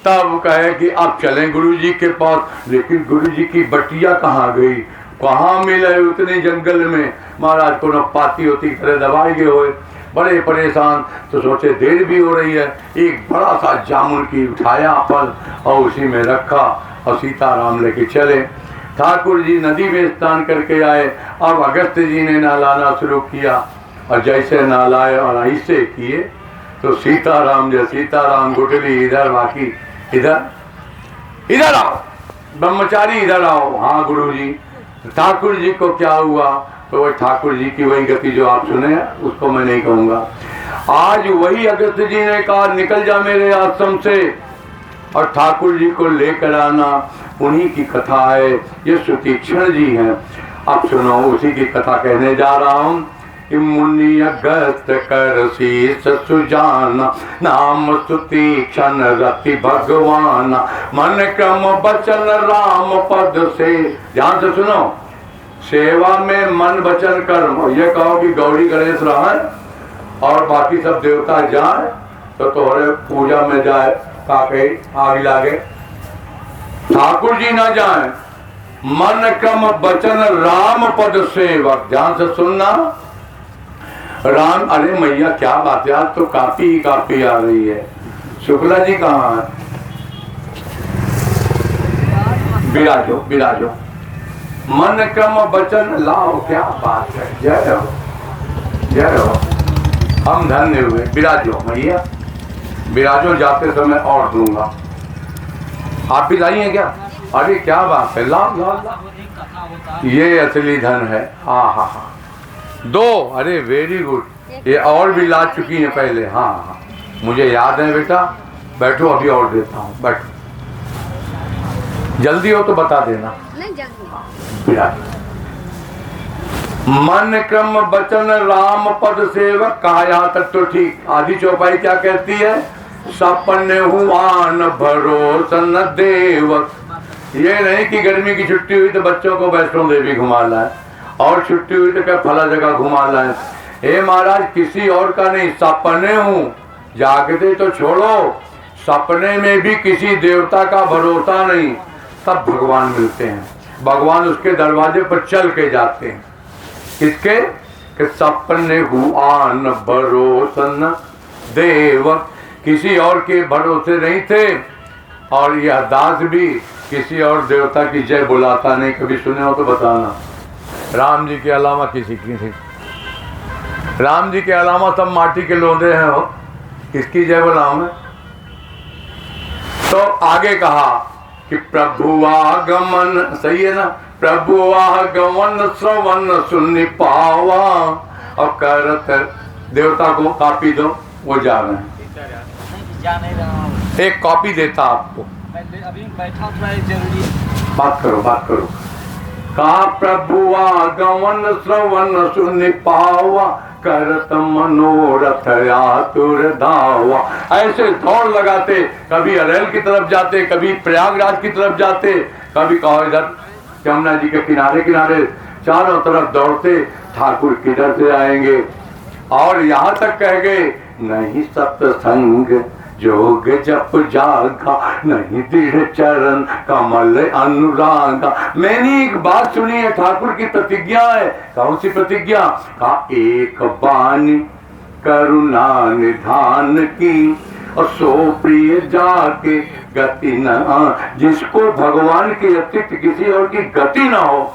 तब कहे कि अब चलें गुरु जी के पास। लेकिन गुरु जी की बटिया कहाँ गई, कहाँ मिले उतने जंगल में। महाराज को न पाती होती तरह दबाई गए हुए, बड़े परेशान। तो सोचे देर भी हो रही है, एक बड़ा सा जामुन की उठाया फल और उसी में रखा और सीताराम लेके चले। ठाकुर जी नदी में स्नान करके आए। अब अगस्त जी ने नहलाना शुरू किया और जैसे नहलाए और ऐसे किए तो सीताराम जो सीताराम गुटली इधर, बाकी इधर इधर आओ, ब्रह्मचारी इधर आओ। हाँ गुरु जी। ठाकुर जी को क्या हुआ, तो वह ठाकुर जी की वही गति जो आप सुने उसको मैं नहीं कहूँगा। आज वही अगस्त जी ने कहा निकल जा मेरे आश्रम से और ठाकुर जी को लेकर आना, उन्हीं की कथा है। ये सुतीक्षण जी हैं। अब सुनो, उसी की कथा कहने जा रहा हूँ कि मुनि अगस्त कर शीस सुजाना, नाम सुतीक्षण रति भगवान, मन क्रम बचन राम पद से। ध्यान से सुनो, सेवा में मन वचन कर्म, ये कहो कि गौरी गणेश रहन और बाकी सब देवता जाए तो तोहरे पूजा में जाए काके आग लागे, ठाकुर जी ना जाए। मन क्रम वचन राम पद सेवक। ध्यान से सुनना, राम, अरे मैया क्या बात है, आज तो काफी ही काफी आ रही है। शुक्ला जी कहाँ है? विराजो विराजो। मन क्रम वचन लाओ, क्या बात है। जय रहो जय रहो, हम धन्य हुए। विराजो मैया, विराजो। जाते समय और दूंगा, आप भी लाई हैं क्या? अरे क्या बात है, लाओ लाओ लाओ, ये असली धन है। हाँ हाँ हाँ, दो। अरे वेरी गुड, ये और भी ला चुकी है पहले। हाँ हाँ मुझे याद है बेटा, बैठो अभी और देता हूँ, बैठो। जल्दी हो तो बता देना। मन क्रम वचन राम पद सेवक। कहा यहाँ तक तो ठीक। आधी चौपाई क्या कहती है? सपने हुआन भरोसन देवक। ये नहीं कि गर्मी की छुट्टी हुई तो बच्चों को वैष्णो देवी घुमा लाए और छुट्टी हुई तो क्या फला जगह घुमा लाए। हे महाराज, किसी और का नहीं, सपने हूँ। जागते तो छोड़ो, सपने में भी किसी देवता का भरोसा नहीं, तब भगवान मिलते हैं। भगवान उसके दरवाजे पर चल के जाते हैं। किसके? कि सपने हुआन भरोसन देवक। किसी और के भरोसे नहीं थे। और यह दास भी किसी और देवता की जय बुलाता नहीं। कभी सुने हो तो बताना। राम जी के अलावा किसी की नहीं। राम जी के अलावा सब माटी के लोंदे हैं। हो किसकी जय बुलाऊं मैं? तो आगे कहा कि प्रभु आगमन, सही है ना, प्रभु आगमन श्रवण सुन पावा। और करत देवता को कॉपी दो, वो जा रहे हैं। एक कॉपी देता आपको, अभी बैठा थोड़ा जरूरी है। बात करो बात करो। कहा प्रभु आगमन श्रवण सुन पावा, करत मनोरथ आतुर धावा। ऐसे दौड़ लगाते, कभी अरेल की तरफ जाते, कभी प्रयागराज की तरफ जाते, कभी कहो इधर यमुना जी के किनारे किनारे, चारों तरफ दौड़ते ठाकुर किधर से आएंगे। और यहाँ तक कह गए, नहीं सत्संग जोग जप जागा, नहीं दृढ़ चरण कमल अनुरागा। मैंने एक बात सुनी है, ठाकुर की प्रतिज्ञा है। कौन सी प्रतिज्ञा? का एक बानी करुणा निधान की, और सो प्रिय जाके गति न। जिसको भगवान के अतिरिक्त किसी और की गति ना हो,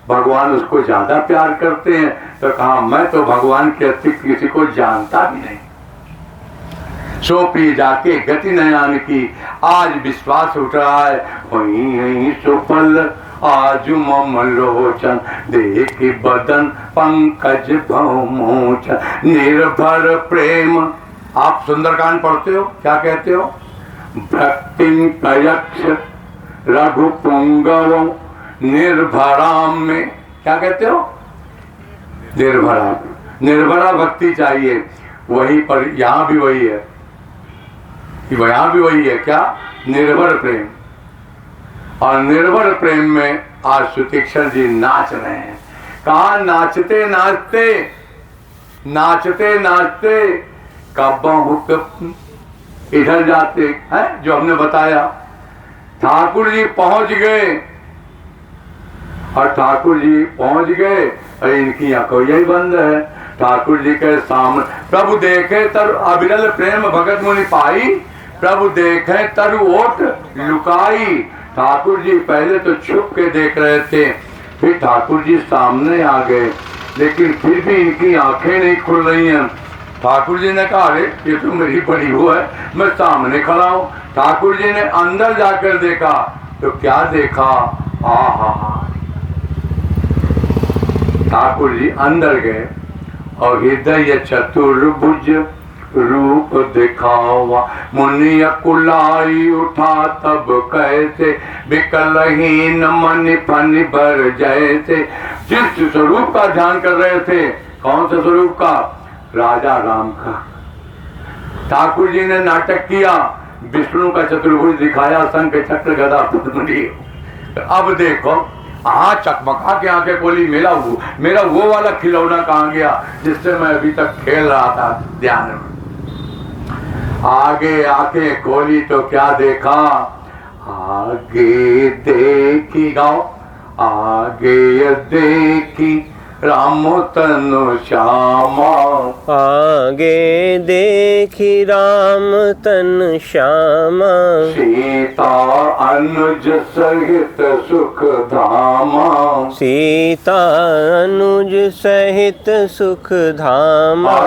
भगवान उसको ज्यादा प्यार करते हैं। तो कहा मैं तो भगवान के अतिरिक्त किसी को जानता भी नहीं। सो प्रिय जाके गति नयान की। आज विश्वास उठ रहा है, वही सुफल आज मम लोचन, देख बदन पंकज भवमोचन, निर्भर प्रेम। आप सुंदरकांड पढ़ते हो, क्या कहते हो? भक्ति कयक्ष रघुपुंगव निर्भराम में, क्या कहते हो? निर्भरा, निर्भरा भक्ति चाहिए। वही पर यहाँ भी वही है, यहाँ भी वही है। क्या? निर्भर प्रेम। और निर्भर प्रेम में आज सुतीक्षण जी नाच रहे हैं। कहा नाचते नाचते नाचते नाचते कब इधर जाते हैं, जो हमने बताया। ठाकुर जी पहुंच गए, और ठाकुर जी पहुंच गए और इनकी आंखों यही बंद है। ठाकुर जी के सामने प्रभु देखे तर अविरल प्रेम भगत मुनि पाई, प्रभु देखे तर ओट लुकाई। ठाकुर जी पहले तो छुप के देख रहे थे, फिर ठाकुर जी सामने आ गए, लेकिन फिर भी इनकी आंखें नहीं खुल रही हैं। ठाकुर जी ने कहा अरे ये तो मेरी बड़ी वो है, मैं सामने खड़ा हूँ। ठाकुर जी ने अंदर जाकर देखा तो क्या देखा? ठाकुर जी अंदर गए और हृदय चतुर्भुज रूप दिखावा, मुनि कुलाई उठा तब कैसे, विकलहीन मन फन भर जैसे। जिस स्वरूप का ध्यान कर रहे थे, कौन से स्वरूप का? राजा राम का। ठाकुर जी ने नाटक किया, विष्णु का चतुर्भुज दिखाया, शंख चक्र गदा पद्म। अब देखो चकमका के आंखें खोली, मेरा वो वाला खिलौना कहाँ गया जिससे मैं अभी तक खेल रहा था ध्यान में। आगे आंखें खोली तो क्या देखा? आगे देखी, गाओ, आगे देखी राम तनु श्यामा, आगे देखी राम तन श्यामा, सीता अनुज सहित सुख धामा, सीता अनुज सहित सुख धामा।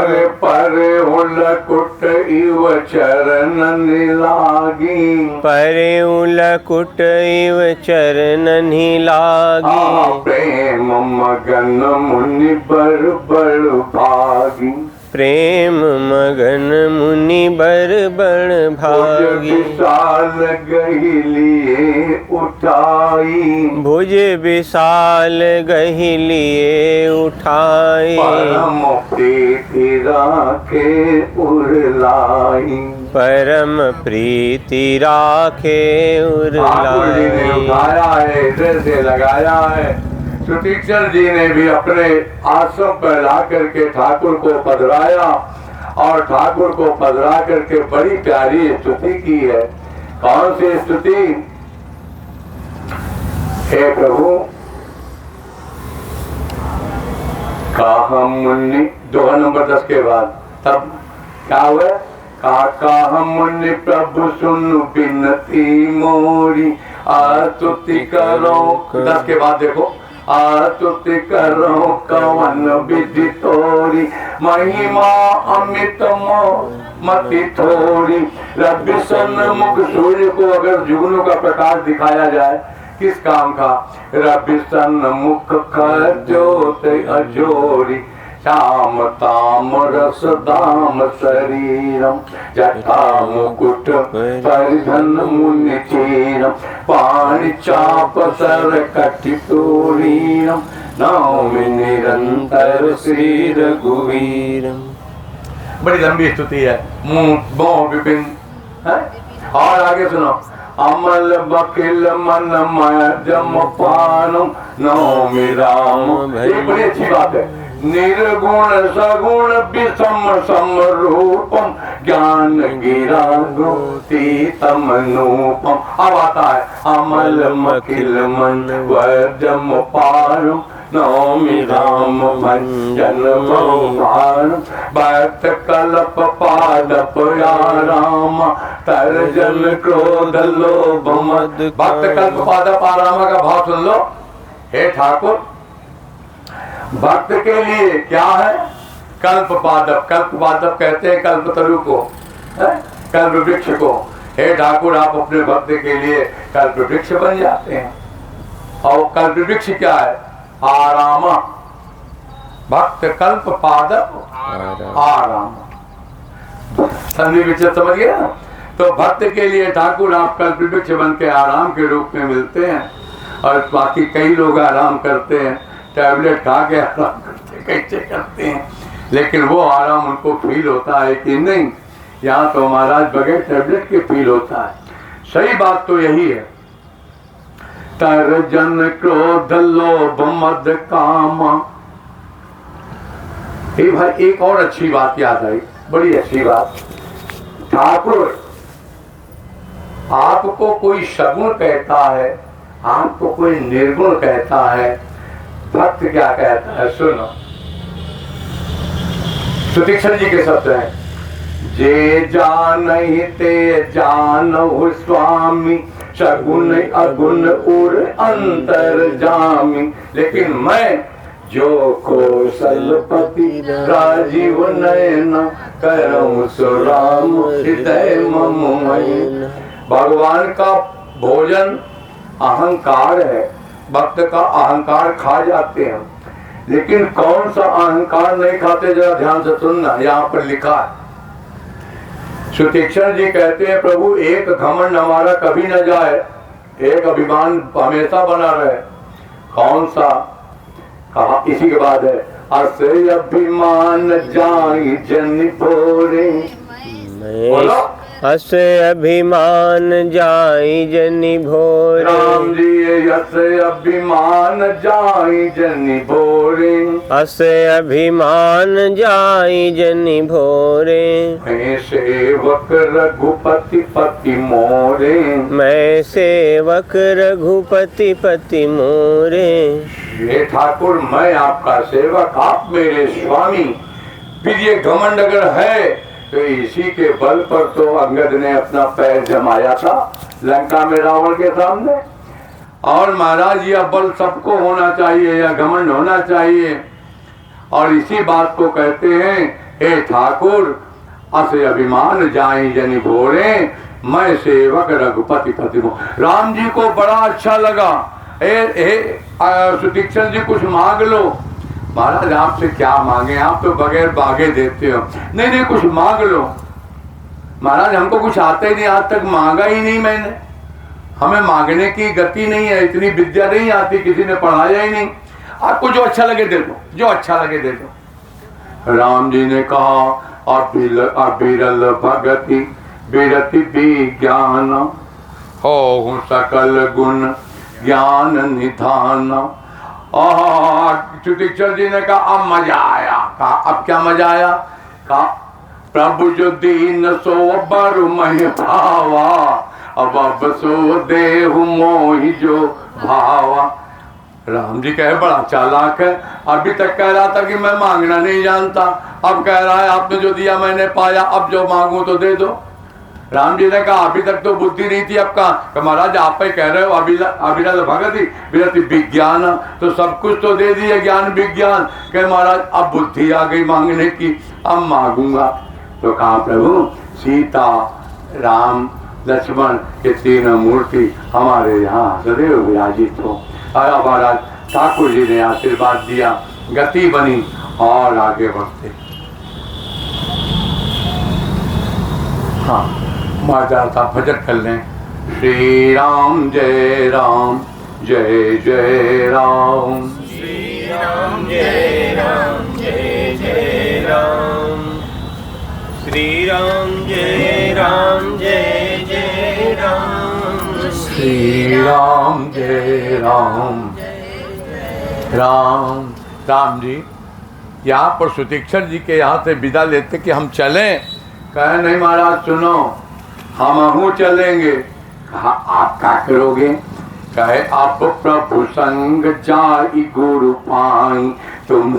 पर उलकुट इव चरणन लागी, परे उलकुट इव चरणन लागी। प्रेम मगन मुनि बर बड़ भागी, प्रेम मगन मुनि बर बड़ भागी। विशाल गहिलिए उठाई, भुज विशाल गहिलिए उठाई। परम प्रीति राखे उरलाई, परम प्रीति राखे उरलाई। उठाया है, इधर से लगाया है। सुतीक्षण जी ने भी अपने आश्रम पर ला करके ठाकुर को पधराया और ठाकुर को पधरा करके बड़ी प्यारी स्तुति की है। कौन सी स्तुति? हे प्रभु, कहा मुनि, दोहा नंबर 10 के बाद तब क्या हुआ? कहा मुनि प्रभु सुन बिनती मोरी, आस्तुति करो। 10 के बाद देखो, आस्तुति करो कवन विधि तोरी, महिमा अमित मति थोड़ी। रवि सन्मुख, सूर्य को अगर जुगनू का प्रकाश दिखाया जाए किस काम का? रवि सन्मुख ज्योत अजोरी, श्याम ताम रस दाम शरीरम, जटा मुकुट परिधन मुनि चीरम, पाणि चाप सर कटितोरीरम, नौमि निरंतर श्री रघुवीरम। बड़ी लंबी स्तुति है। मोह विपिन है? और आगे सुनो, अमल बकिल मन जम पानु, नौमि राम। ये बड़ी अच्छी बात है। निर्गुण सगुण विषम सम रूपम, ज्ञान गिरा गोतीतम नूपम। अब आता है, अमल मकिल मन वजम पारु, नौमि राम भंजन बहुभारु। भक्त कल्प पादप आराम, तर्जन क्रोध लोभ मद। भक्त कल्प पादप आराम का भाव सुन लो। हे ठाकुर, भक्त के लिए क्या है? कल्प पादप। कल्प पादप कहते हैं कल्प तरु को, कल्प वृक्ष को। हे ठाकुर, आप अपने भक्त के लिए कल्प वृक्ष बन जाते हैं। और कल्प वृक्ष क्या है? आरामा। भक्त कल्प पादप आराम, संधि विच्छेद समझ गया? तो भक्त के लिए ठाकुर आप कल्प वृक्ष बन के आराम के रूप में मिलते हैं। और बाकी कई लोग आराम करते हैं, टैबलेट खा के आराम करते, कैसे करते हैं, लेकिन वो आराम उनको फील होता है कि नहीं? यहाँ तो महाराज बगैर टैबलेट के फील होता है। सही बात तो यही है। तर्जन क्रोध लोभ मद कामा। भाई एक और अच्छी बात याद आई, बड़ी अच्छी बात। ठाकुर आपको कोई सगुण कहता है, आपको कोई निर्गुण कहता है, भक्त क्या कहता है? सुनो, सुतीक्षण जी के शब्द हैं, जे जानहि ते जानहु स्वामी, सगुण अगुण उर अंतर जामी। लेकिन मैं जो कौशलपति राजीव नयन, करम सुराम हृदय मम मयन। भगवान का भोजन अहंकार है, भक्त का अहंकार खा जाते हैं, लेकिन कौन सा अहंकार नहीं खाते, जरा ध्यान से सुनना, यहाँ पर लिखा है। सुतीक्षण जी कहते हैं प्रभु एक घमंड हमारा कभी न जाए, एक अभिमान हमेशा बना रहे। कौन सा? कहा इसी के बाद है, असे अभिमान जाई जन भोरे। बोलो, असे अभिमान जाई जनि भोरे। राम जी असे अभिमान जाई जनि भोरे। असे अभिमान जाई जनि भोरे। मैं सेवक रघुपति पति मोरे। मैं सेवक रघुपति पति मोरे। ये ठाकुर मैं आपका सेवक, आप मेरे स्वामी। फिर ये घमंड अगर है तो इसी के बल पर तो अंगद ने अपना पैर जमाया था लंका में रावण के सामने। और महाराज यह बल सबको होना चाहिए, यह घमंड होना चाहिए। और इसी बात को कहते हैं, हे ठाकुर असे अभिमान जाई जनि भोरे, मैं सेवक रघुपति पति मोरे। राम जी को बड़ा अच्छा लगा। सुतीक्षण जी कुछ मांग लो। महाराज आपसे क्या मांगे, आप तो बगैर मांगे देते हो। नहीं कुछ मांग लो। महाराज हमको कुछ आता ही नहीं, आज तक मांगा ही नहीं मैंने, हमें मांगने की गति नहीं है, इतनी विद्या नहीं आती, किसी ने पढ़ाया ही नहीं। आपको जो अच्छा लगे दे दो, जो अच्छा लगे दे दो। राम जी ने कहा अबिरल भगति बिरति विज्ञान हो सकल गुण ज्ञान निधान। सुतीक्षण जी ने कहा अब मजा आया। कहा अब क्या मजा आया? कहा प्रभु जो दीन सो बरु महि भावा, अब सो देहु मोहि जो भावा। राम जी कहे बड़ा चालाक है, अभी तक कह रहा था कि मैं मांगना नहीं जानता, अब कह रहा है आपने जो दिया मैंने पाया, अब जो मांगू तो दे दो। राम जी ने कहा अभी तक तो बुद्धि नहीं थी, अब कहा महाराज आप ही कह रहे हो अविरल भगति विरति विज्ञान, तो सब कुछ तो दे दिए ज्ञान विज्ञान। कहे महाराज अब बुद्धि आ गई मांगने की, अब मांगूंगा। तो कहा प्रभु सीता राम लक्ष्मण ये तीनों मूर्ति हमारे यहाँ सदैव विराजित हो। अब महाराज ठाकुर जी ने आशीर्वाद दिया, गति बनी और आगे बढ़ते। हाँ माता था भजन कर लें। श्री राम जय राम जय जय राम। श्री राम जय राम जय जय राम। श्री राम जय राम जय जय राम। श्री राम जय राम राम। राम जी यहाँ पर सुतीक्षण जी के यहाँ से विदा लेते कि हम चलें। कहे नहीं महाराज सुनो, हम चलेंगे। कहा आप क्या करोगे? कहे अब प्रभु संग जाई गुरु पाई, तुम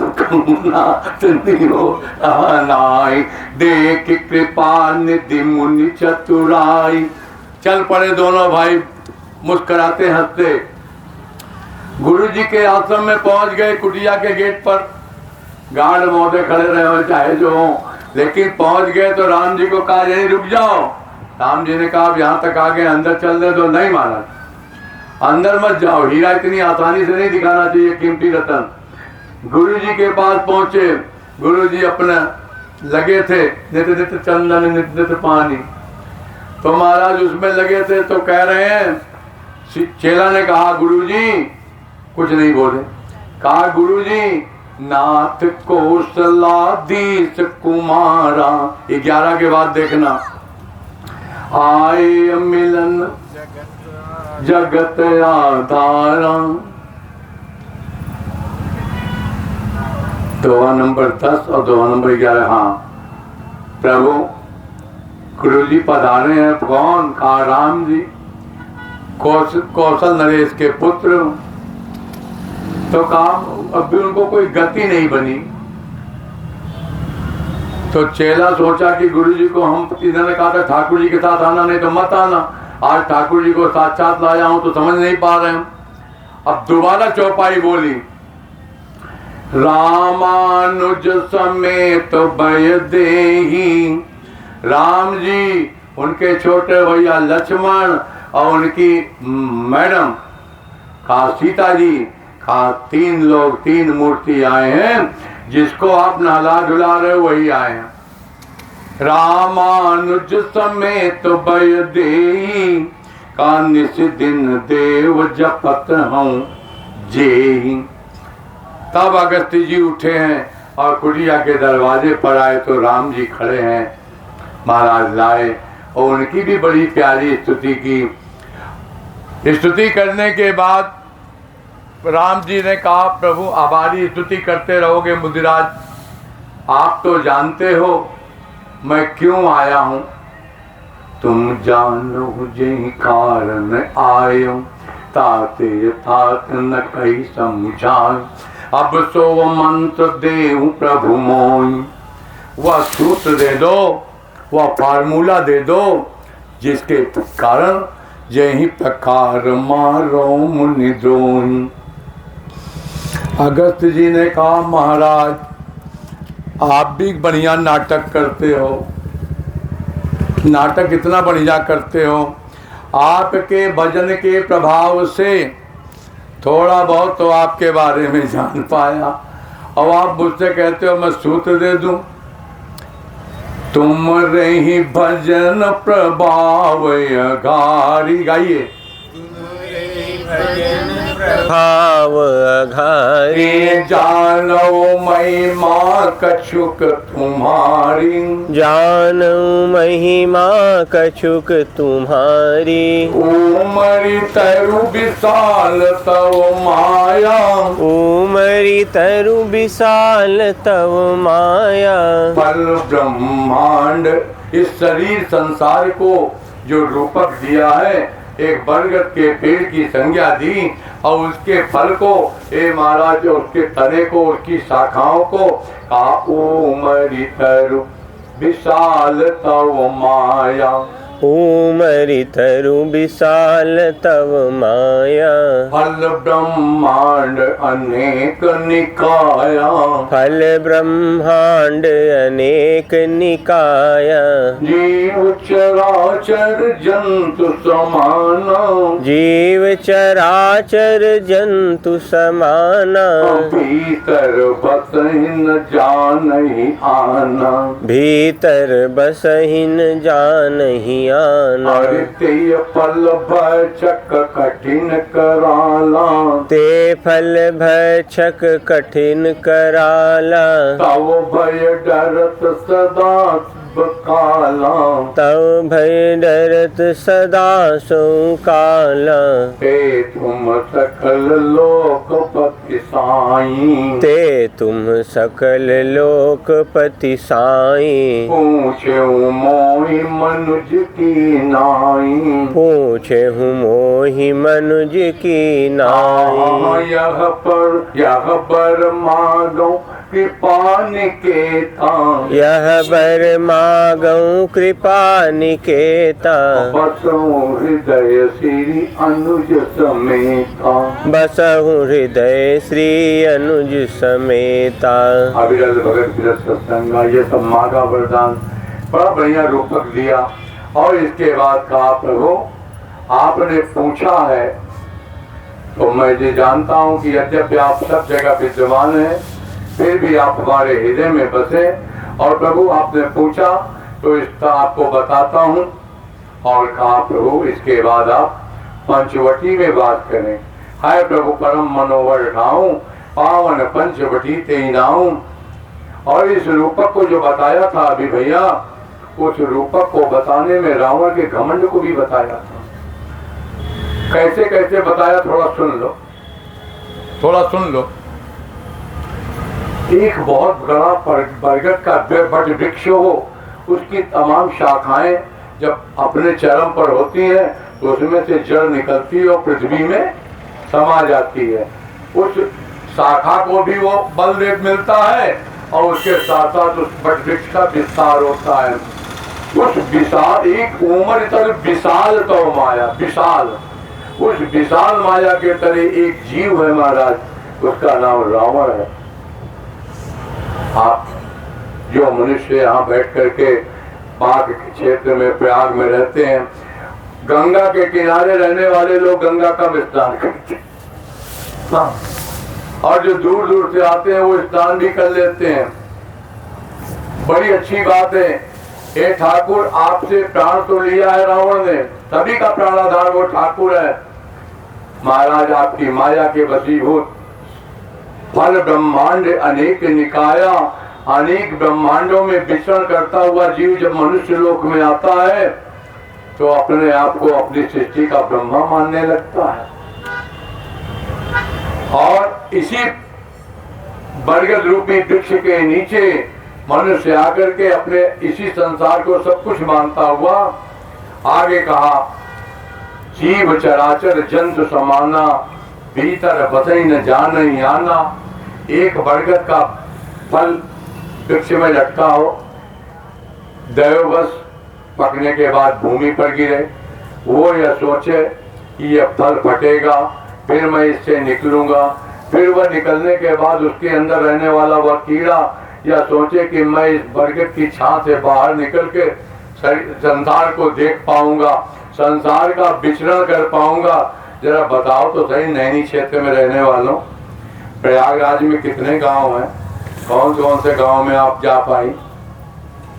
नाई देख कृपा निधि मुनि चतुराई। चल पड़े दोनों भाई मुस्कुराते हंसते। गुरु जी के आश्रम में पहुंच गए। कुटिया के गेट पर गार्ड महोदय खड़े रहे हो चाहे जो हो, लेकिन पहुंच गए तो राम जी को कहा यहीं रुक जाओ। राम जी ने कहा अब यहाँ तक आ गए, अंदर चल दे। तो नहीं महाराज अंदर मत जाओ, हीरा इतनी आसानी से नहीं दिखाना चाहिए, कीमती रतन। गुरु जी के पास पहुंचे। गुरु जी अपने लगे थे नित्य नित्य चंदन नित्य नित्य पानी, तो महाराज उसमें लगे थे। तो कह रहे हैं, चेला ने कहा गुरु जी कुछ नहीं बोले। कहा गुरु जी नाथ कौशलाधीश कुमारा, 11 के बाद देखना, आए मिलन जगत आधारा। दोहा नंबर 10 और दोहा नंबर 11। हाँ प्रभु गुरु जी पधारे हैं। कौन? कहा राम जी, कौशल नरेश के पुत्र। तो कहा अब भी उनको कोई गति नहीं बनी। तो चेला सोचा कि गुरु जी को हम इन्होंने कहा था ठाकुर जी के साथ आना, नहीं तो मत आना। आज ठाकुर जी को साक्षात लाया हूं तो समझ नहीं पा रहे हम। अब दोबारा चौपाई बोली, रामानुज समेत भय देही। राम जी, उनके छोटे भैया लक्ष्मण और उनकी मैडम कहा सीता जी कहा 3 लोग 3 मूर्ति आए हैं, जिसको आप नहला धुला रहे हो वही आए हैं। रामानुज समेत भय देई, का निस दिन देव जपत हूँ जेहि। तब अगस्त्य जी उठे हैं और कुटिया के दरवाजे पर आए तो राम जी खड़े हैं। महाराज लाए और उनकी भी बड़ी प्यारी स्तुति की। स्तुति करने के बाद राम जी ने कहा, प्रभु हमारी स्तुति करते रहोगे मुदिराज, आप तो जानते हो मैं क्यों आया हूँ। तुम जानो जेहि कारण आयो, ताते तात न कही समझाए। अब सो मंत्र देहु प्रभु मोई, वह सूत्र दे दो, वह फार्मूला दे दो, जिसके कारण यही प्रकार मारो मुनि द्रोही। अगस्त जी ने कहा, महाराज आप भी बढ़िया नाटक करते हो, नाटक इतना बढ़िया करते हो, आपके भजन के प्रभाव से थोड़ा बहुत तो आपके बारे में जान पाया, और आप मुझसे कहते हो मैं सूत्र दे दूं। तुम रही भजन प्रभाव अघारी, गाइए। भाव अघारी, जानो महिमा कछुक तुम्हारी, जानो महिमा कछुक तुम्हारी। उमरी तरु विशाल तव माया, उमरी तरु विशाल तव माया। फल ब्रह्मांड, इस शरीर संसार को जो रूपक दिया है, एक बरगद के पेड़ की संज्ञा दी और उसके फल को ए महाराज, उसके तने को, उसकी शाखाओं को कहा उमरी तरु विशाल तव माया। उमरी तरु विशाल तव माया। फल ब्रह्मांड अनेक निकाया, फल ब्रह्मांड अनेक निकाया। जीव चराचर जंतु समाना, जीव चराचर जंतु समाना। भीतर बसहिन जानहि आना, भीतर बसहिन जानहि आना। ते फल भक्षक कठिन कराला, ते फल भक्षक कठिन कराला। तव भय डरत सदा काला, तव भय डरत सदा सो काला। ते तुम सकल लोकपति साई, ते तुम सकल लोकपति साई। पूछे मोहि मनुज की नाई, पूछे हूँ मोहि मनुज की नाई। यह पर मागो कृपा निकेता, यह बर मागऊं कृपा निकेता। बसहु हृदय श्री अनुज समेता, बसहु हृदय श्री अनुज समेता। अविरल भगत विरत सत्संगा, ये सब मांगा वरदान, बड़ा बढ़िया रूपक दिया। और इसके बाद कहा, प्रभु आपने पूछा है तो मैं ये जानता हूँ कि यद्यपि आप सब जगह विद्यमान हैं, फिर भी आप हमारे हृदय में बसे। और प्रभु आपने पूछा तो इसका आपको बताता हूँ। और कहा, प्रभु इसके बाद आप पंचवटी में बात करें। हाय प्रभु परम मनोवर ढाऊं, पावन पंचवटी ते नाऊं। और इस रूपक को जो बताया था अभी भैया, उस रूपक को बताने में रावण के घमंड को भी बताया था। कैसे कैसे बताया, थोड़ा सुन लो, थोड़ा सुन लो। एक बहुत बड़ा बरगद का बट वृक्ष हो, उसकी तमाम शाखाएं जब अपने चरम पर होती हैं तो उसमें से जड़ निकलती है और पृथ्वी में समा जाती है। उस शाखा को भी वो बल मिलता है और उसके साथ साथ उस बट वृक्ष का विस्तार होता है। उस विशाल, एक उमर तर विशाल तो माया, विशाल, उस विशाल माया के तरह एक जीव है महाराज, उसका नाम रावण है। आप जो मनुष्य यहाँ बैठ करके पाक के क्षेत्र में, प्रयाग में रहते हैं, गंगा के किनारे रहने वाले लोग गंगा का स्नान करते हैं। और जो दूर दूर से आते हैं वो स्नान भी कर लेते हैं। बड़ी अच्छी बात है। हे ठाकुर, आपसे प्राण तो लिया है रावण ने, सभी का प्राणाधार वो ठाकुर है। महाराज आपकी माया के वशीभूत फल ब्रह्मांड अनेक निकाया, अनेक ब्रह्मांडों में विचरण करता हुआ जीव जब मनुष्य लोक में आता है तो अपने आप को अपनी सृष्टि का ब्रह्मा मानने लगता है। और इसी बरगद रूपी वृक्ष के नीचे मनुष्य आकर के अपने इसी संसार को सब कुछ मानता हुआ आगे कहा, जीव चराचर जंतु समाना, भीतर बसई न जान नहीं आना। एक बरगद का फल वृक्ष में लटका हो, दैववश पकने के बाद भूमि पर गिरे, वो यह सोचे कि यह फल फटेगा, फिर मैं इससे निकलूंगा, फिर वह निकलने के बाद उसके अंदर रहने वाला वह कीड़ा या सोचे कि मैं इस बरगद की छां से बाहर निकल के संसार को देख पाऊंगा, संसार का विचरण कर पाऊंगा। जरा बताओ तो सही, नैनी क्षेत्र में रहने वालों, प्रयागराज में कितने गांव हैं? कौन कौन से गांव में आप जा पाई?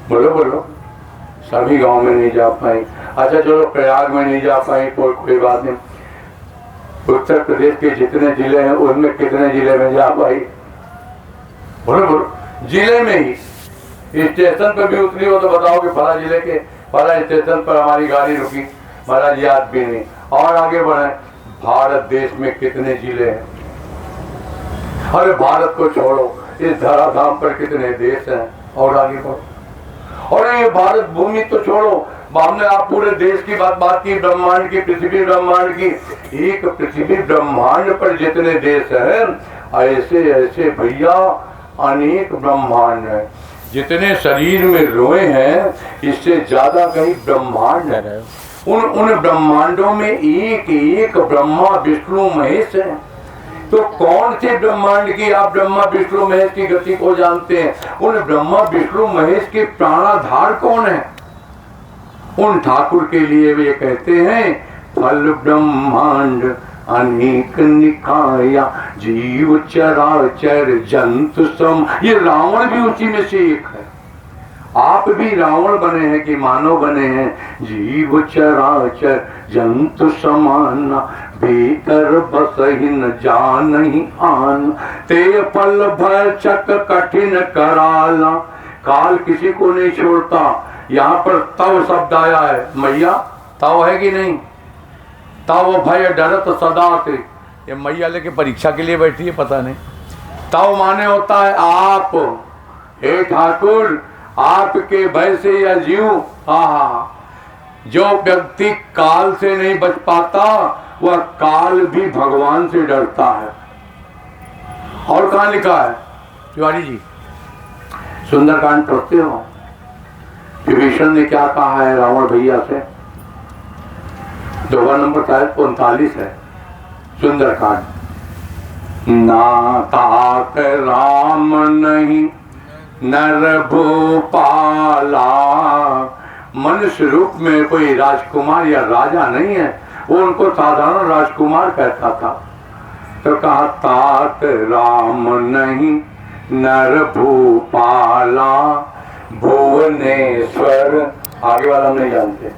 बोलो बोलो। सभी गांव में नहीं जा पाई। अच्छा चलो, प्रयाग में नहीं जा पाई, कोई बात नहीं। उत्तर प्रदेश के जितने जिले हैं उनमें कितने जिले में जा पाई? बोलो बोलो। जिले में ही स्टेशन पर भी उतरी हो तो बताओ कि फला जिले के फला स्टेशन पर हमारी गाड़ी रुकी, महाराज याद भी नहीं। और आगे बढ़े, भारत देश में कितने जिले हैं? अरे भारत को छोड़ो, इस धराधाम पर कितने देश हैं? और आगे बढ़ो। और ये भारत भूमि तो छोड़ो, हमने आप पूरे देश की बात की, ब्रह्मांड की, पृथ्वी ब्रह्मांड की। एक पृथ्वी ब्रह्मांड पर जितने देश हैं, ऐसे ऐसे भैया अनेक ब्रह्मांड है। जितने शरीर में रोए हैं इससे ज्यादा कहीं ब्रह्मांड है। उन ब्रह्मांडों में एक एक ब्रह्मा विष्णु महेश है। तो कौन से ब्रह्मांड की आप ब्रह्मा विष्णु महेश की गति को जानते हैं? उन ब्रह्मा विष्णु महेश के प्राणाधार कौन है? उन ठाकुर के लिए वे कहते हैं, फल ब्रह्मांड अनेक निकाया, जीव चराचर जंतु सम। ये रावण भी उसी में से एक है। आप भी रावण बने हैं कि मानव बने हैं। जीव चराचर जंतु समाना, भीतर बसहि न जानहि आन, ते पल भय चक कठिन कराला। काल किसी को नहीं छोड़ता। यहाँ पर तव शब्द आया है, मैया तव है कि नहीं? तव भय डरत सदा थे। ये मैया लेके परीक्षा के लिए बैठी है, पता नहीं। तव माने होता है आप। हे ठाकुर, आपके भय से यह जीव, जो व्यक्ति काल से नहीं बच पाता वह काल भी भगवान से डरता है। और कहाँ लिखा है तिवारी जी? सुंदरकांड पढ़ते हो? विभीषण ने क्या कहा है रावण भैया से? दोहा नंबर 45 है सुंदरकांड। ना ताक राम नहीं नर भूपाला। मनुष्य रूप में कोई राजकुमार या राजा नहीं है, वो उनको साधारण राजकुमार कहता था। तो कहा तात राम नहीं नर भूपाला, भुवनेश्वर। आगे वाला हम नहीं जानते।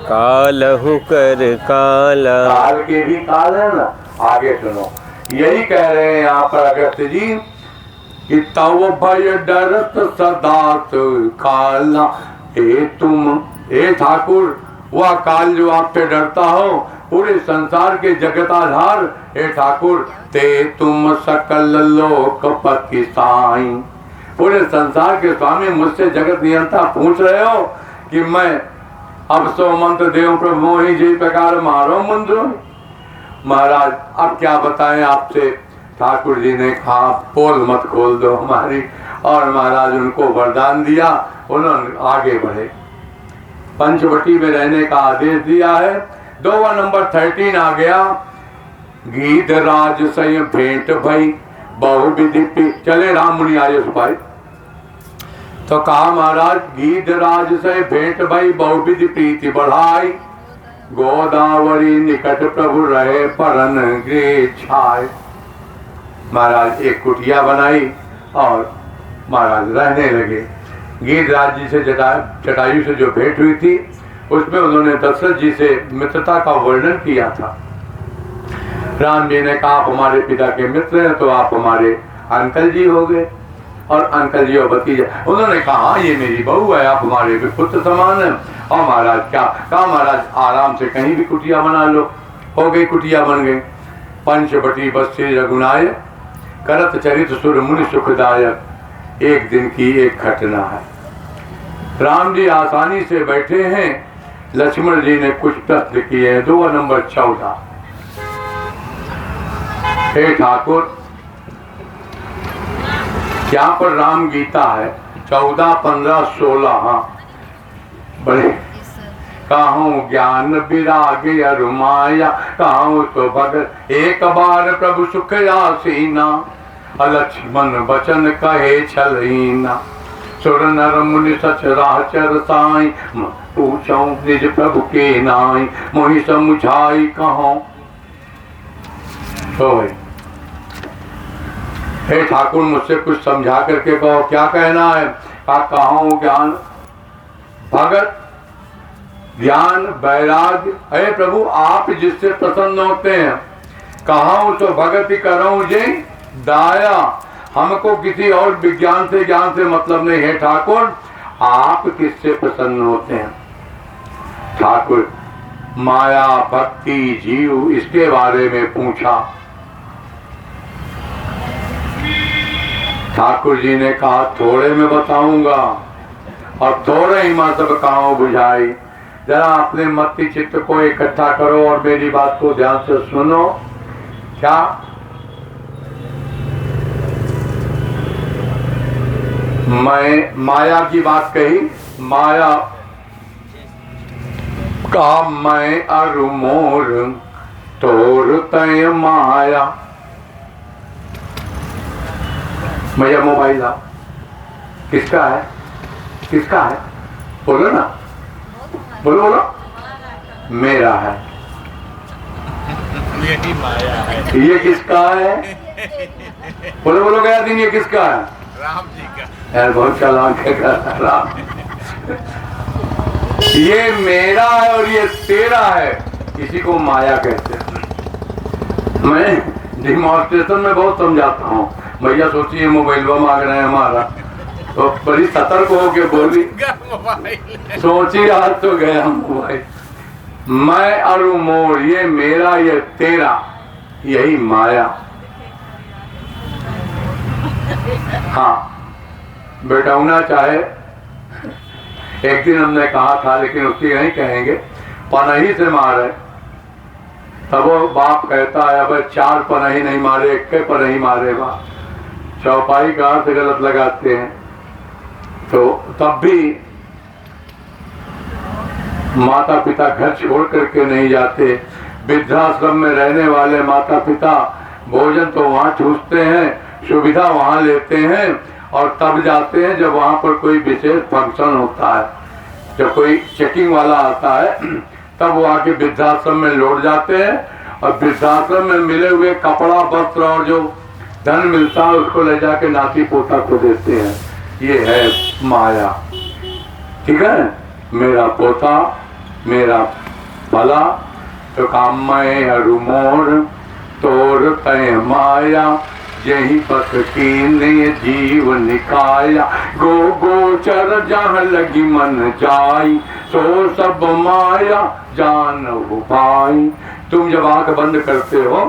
कालहु कर काला, काल के भी काल है ना। आगे सुनो, यही कह रहे हैं यहाँ पर अगस्त्य जी कि तव भय डरत सदात काला। हे ठाकुर, वह काल जो आप पे डरता हो, पूरे संसार के जगताधार, हे ठाकुर, ते तुम सकल लोकपति साई। पूरे संसार के स्वामी मुझसे जगत नियंता पूछ रहे हो कि मैं अब सो मंत्र देव प्रभु ही जी प्रकार मारो मंत्र। महाराज अब क्या बताएं आपसे? ठाकुर जी ने कहा पोल मत खोल दो हमारी, और महाराज उनको वरदान दिया। उन्होंने आगे बढ़े, पंचवटी में रहने का आदेश दिया है। दोहा नंबर 13 आ गया। गीत राज सय भेंट भई बहुविधि। चले राम मुनि आये सिपाही। तो कहा महाराज, गीत राज से भेंट भई बहुविधि प्रीति बढ़ाई, गोदावरी निकट प्रभु रहे परन गृह छाए। महाराज एक कुटिया बनाई और महाराज रहने लगे। गीधराज जी से जटायु से जो भेंट हुई थी उसमें उन्होंने दशरथ जी से मित्रता का वर्णन किया था। राम जी ने कहा आप हमारे पिता के मित्र हैं तो आप हमारे अंकल जी हो गए, और अंकल जी और भतीजा। उन्होंने कहा ये मेरी बहू है, आप हमारे भी पुत्र समान हैं। और महाराज क्या कहा, महाराज आराम से कहीं भी कुटिया बना लो। हो गई, कुटिया बन गई। पंचवटी बस्ती रघुनायक करत चरित सुर मुनि सुखदायक। एक दिन की एक घटना है। राम जी आसानी से बैठे हैं, लक्ष्मण जी ने कुछ प्रश्न किए हैं। 2 नंबर 14। हे ठाकुर, यहाँ पर राम गीता है 14, 15, 16। हाँ बड़े कहूँ ज्ञान विराग अरुमाया, कहूँ तो भगत एक बार प्रभु सुख आसीना। लक्ष्मण वचन कहे छलहीना, सुर नर मुनि सच राचर साई। पूछो निज प्रभु के नाई, मोहि समुझाई कहो। तो हे ठाकुर मुझसे कुछ समझा करके कहो, क्या कहना है। कहूँ ज्ञान भगत ज्ञान वैराग्य। अरे प्रभु आप जिससे प्रसन्न होते हैं, कहूँ तो भगत ही करूँ जे दाया। हमको किसी और विज्ञान से ज्ञान से मतलब नहीं है ठाकुर, आप किससे प्रसन्न होते हैं। ठाकुर माया भक्ति जीव इसके बारे में पूछा। ठाकुर जी ने कहा थोड़े में बताऊंगा, और थोड़े ही मतलब कहां बुझाई। जरा अपने मति चित्त को इकट्ठा करो और मेरी बात को ध्यान से सुनो। क्या मैं माया की बात कही, माया का मैं अरु मोर तोर तय माया। भैया मोबाइल आओ, किसका है, किसका है, बोलो ना, बोलो बोलो। मेरा है। यही माया है। ये किसका है, बोलो बोलो। गया दिन ये किसका है, राम जी का। यार बहुत चालाक है राम। ये मेरा है और ये तेरा है, इसी को माया कहते हैं। मैं डिमॉन्स्ट्रेशन में बहुत समझाता हूँ। भैया सोचिए मोबाइल मांग रहे हैं हमारा, तो बड़ी सतर्क होके बोली, सोची आज तो गया मोबाइल। मैं और मोर, ये मेरा ये तेरा, यही माया। हाँ बेटा होना चाहे, एक दिन हमने कहा था लेकिन उसकी नहीं कहेंगे, पनही से मारे। तब वो बाप कहता है अब 4 पनही नहीं मारे, 1 पनही मारे। बाप चौपाई का अर्थ गलत लगाते हैं। तो तब भी माता पिता घर छोड़ करके नहीं जाते। वृद्धाश्रम में रहने वाले माता पिता भोजन तो वहाँ ठूसते हैं, सुविधा वहाँ लेते हैं, और तब जाते हैं जब वहाँ पर कोई विशेष फंक्शन होता है, जब कोई चेकिंग वाला आता है, तब वो आके वृद्धाश्रम में लौट जाते हैं, और वृद्धाश्रम में मिले हुए कपड़ा वस्त्र और जो धन मिलता है उसको ले जाके नाती पोता को देते हैं। ये है माया। ठीक है, मेरा पोता मेरा भला, तो काम मैं अरु मोर तोर तय माया। यही पथ कीने जीव निकाया, गो गोचर जहाँ लगी मन जाई, सो सब माया जान भाई। तुम जब आंख बंद करते हो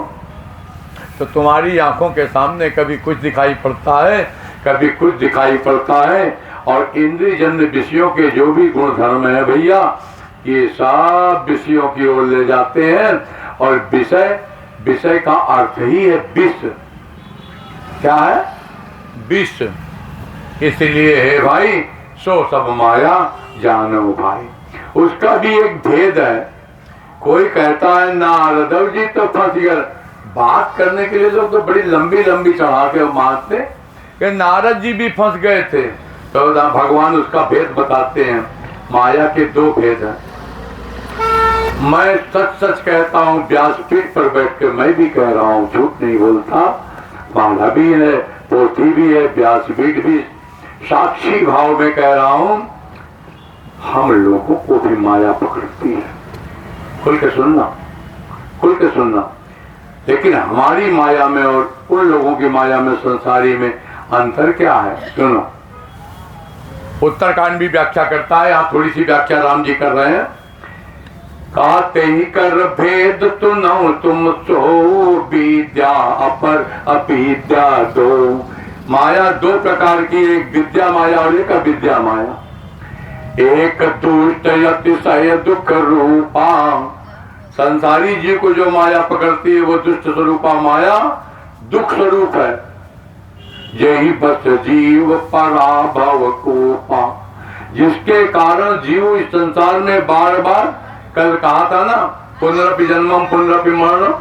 तो तुम्हारी आंखों के सामने कभी कुछ दिखाई पड़ता है, कभी कुछ दिखाई पड़ता है, और इंद्रिय जन्य विषयों के जो भी गुण धर्म है भैया, ये सब विषयों की ओर ले जाते हैं। और विषय, विषय का अर्थ ही है विष। क्या है, विष। इसलिए है भाई सो सब माया जानो भाई। उसका भी एक भेद है। कोई कहता है नारद जी तो फंस गए। बात करने के लिए लोग तो बड़ी लंबी लंबी चढ़ा के मारते कि नारद जी भी फंस गए थे। तो भगवान उसका भेद बताते हैं। माया के 2 भेद हैं। मैं सच सच कहता हूँ, व्यासपीठ पर बैठ के मैं भी कह रहा हूँ, झूठ नहीं बोलता। माला भी है, पोथी भी है, व्यासपीठ भी। साक्षी भाव में कह रहा हूं, हम लोगों को भी माया पकड़ती है। खुल के सुनना, खुल के सुनना। लेकिन हमारी माया में और उन लोगों की माया में, संसारी में अंतर क्या है? सुनो, उत्तरकांड भी व्याख्या करता है। यहाँ थोड़ी सी व्याख्या राम जी कर रहे हैं। कहते ही कर भेद तु नौ तुम सो, विद्या अपर अविद्या दो। माया दो प्रकार की, एक विद्या माया और एक अविद्या माया। एक दुष्ट अतिशय दुख रूपा, संसारी जी को जो माया पकड़ती है वो दुष्ट स्वरूपा माया दुख स्वरूप है। यही बस जीव पराभव कोपा, जिसके कारण जीव इस संसार में बार बार, कल कहा था ना, पुनरपि जन्मम पुनरपि मरणम,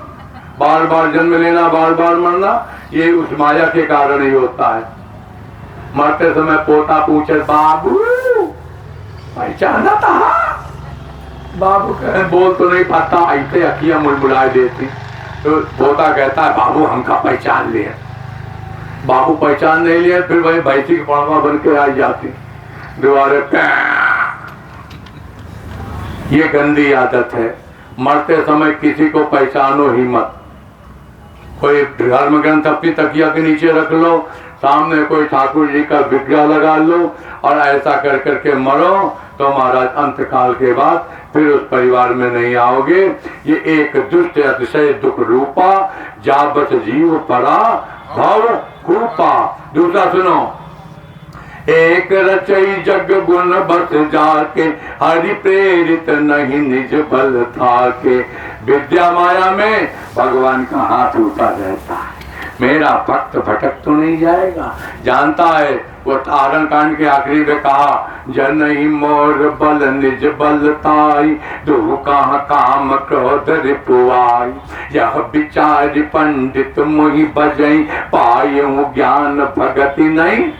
बार बार जन्म लेना बार बार मरना, ये उस माया के कारण ही होता है। मरते समय पोता पूछे, बाबू पहचाना था? बाबू कहे बोल तो नहीं पाता, ऐसे अखियां मुड़मुड़ाए देती। तो पोता कहता है, बाबू हमका पहचान लिया। बाबू पहचान नहीं लिया, फिर वही भैंसी की पड़वा बन के आ जाती दोबारे। ये गंदी आदत है। मरते समय किसी को पहचानो ही मत। कोई धर्म ग्रंथ अपनी तकिया के नीचे रख लो, सामने कोई ठाकुर जी का विग्रह लगा लो और ऐसा कर करके मरो, तो महाराज अंतकाल के बाद फिर उस परिवार में नहीं आओगे। ये एक दुष्ट अतिशय दुख रूपा, जाबत जीव परा भव कूपा। दूसरा सुनो, एक रचई जग गुण बस जाके, हरि प्रेरित नहीं निज बल था के। विद्या माया में भगवान का हाथ ऊपर रहता है। मेरा भक्त भटक तो नहीं जाएगा, जानता है। वो तारण कांड के आखिरी में कहा, जन ही मोर बल निज बल ताई, दो कहा काम क्रोध रिपुआई। यह विचार पंडित मुहि बजई, पायु ज्ञान भगति नहीं।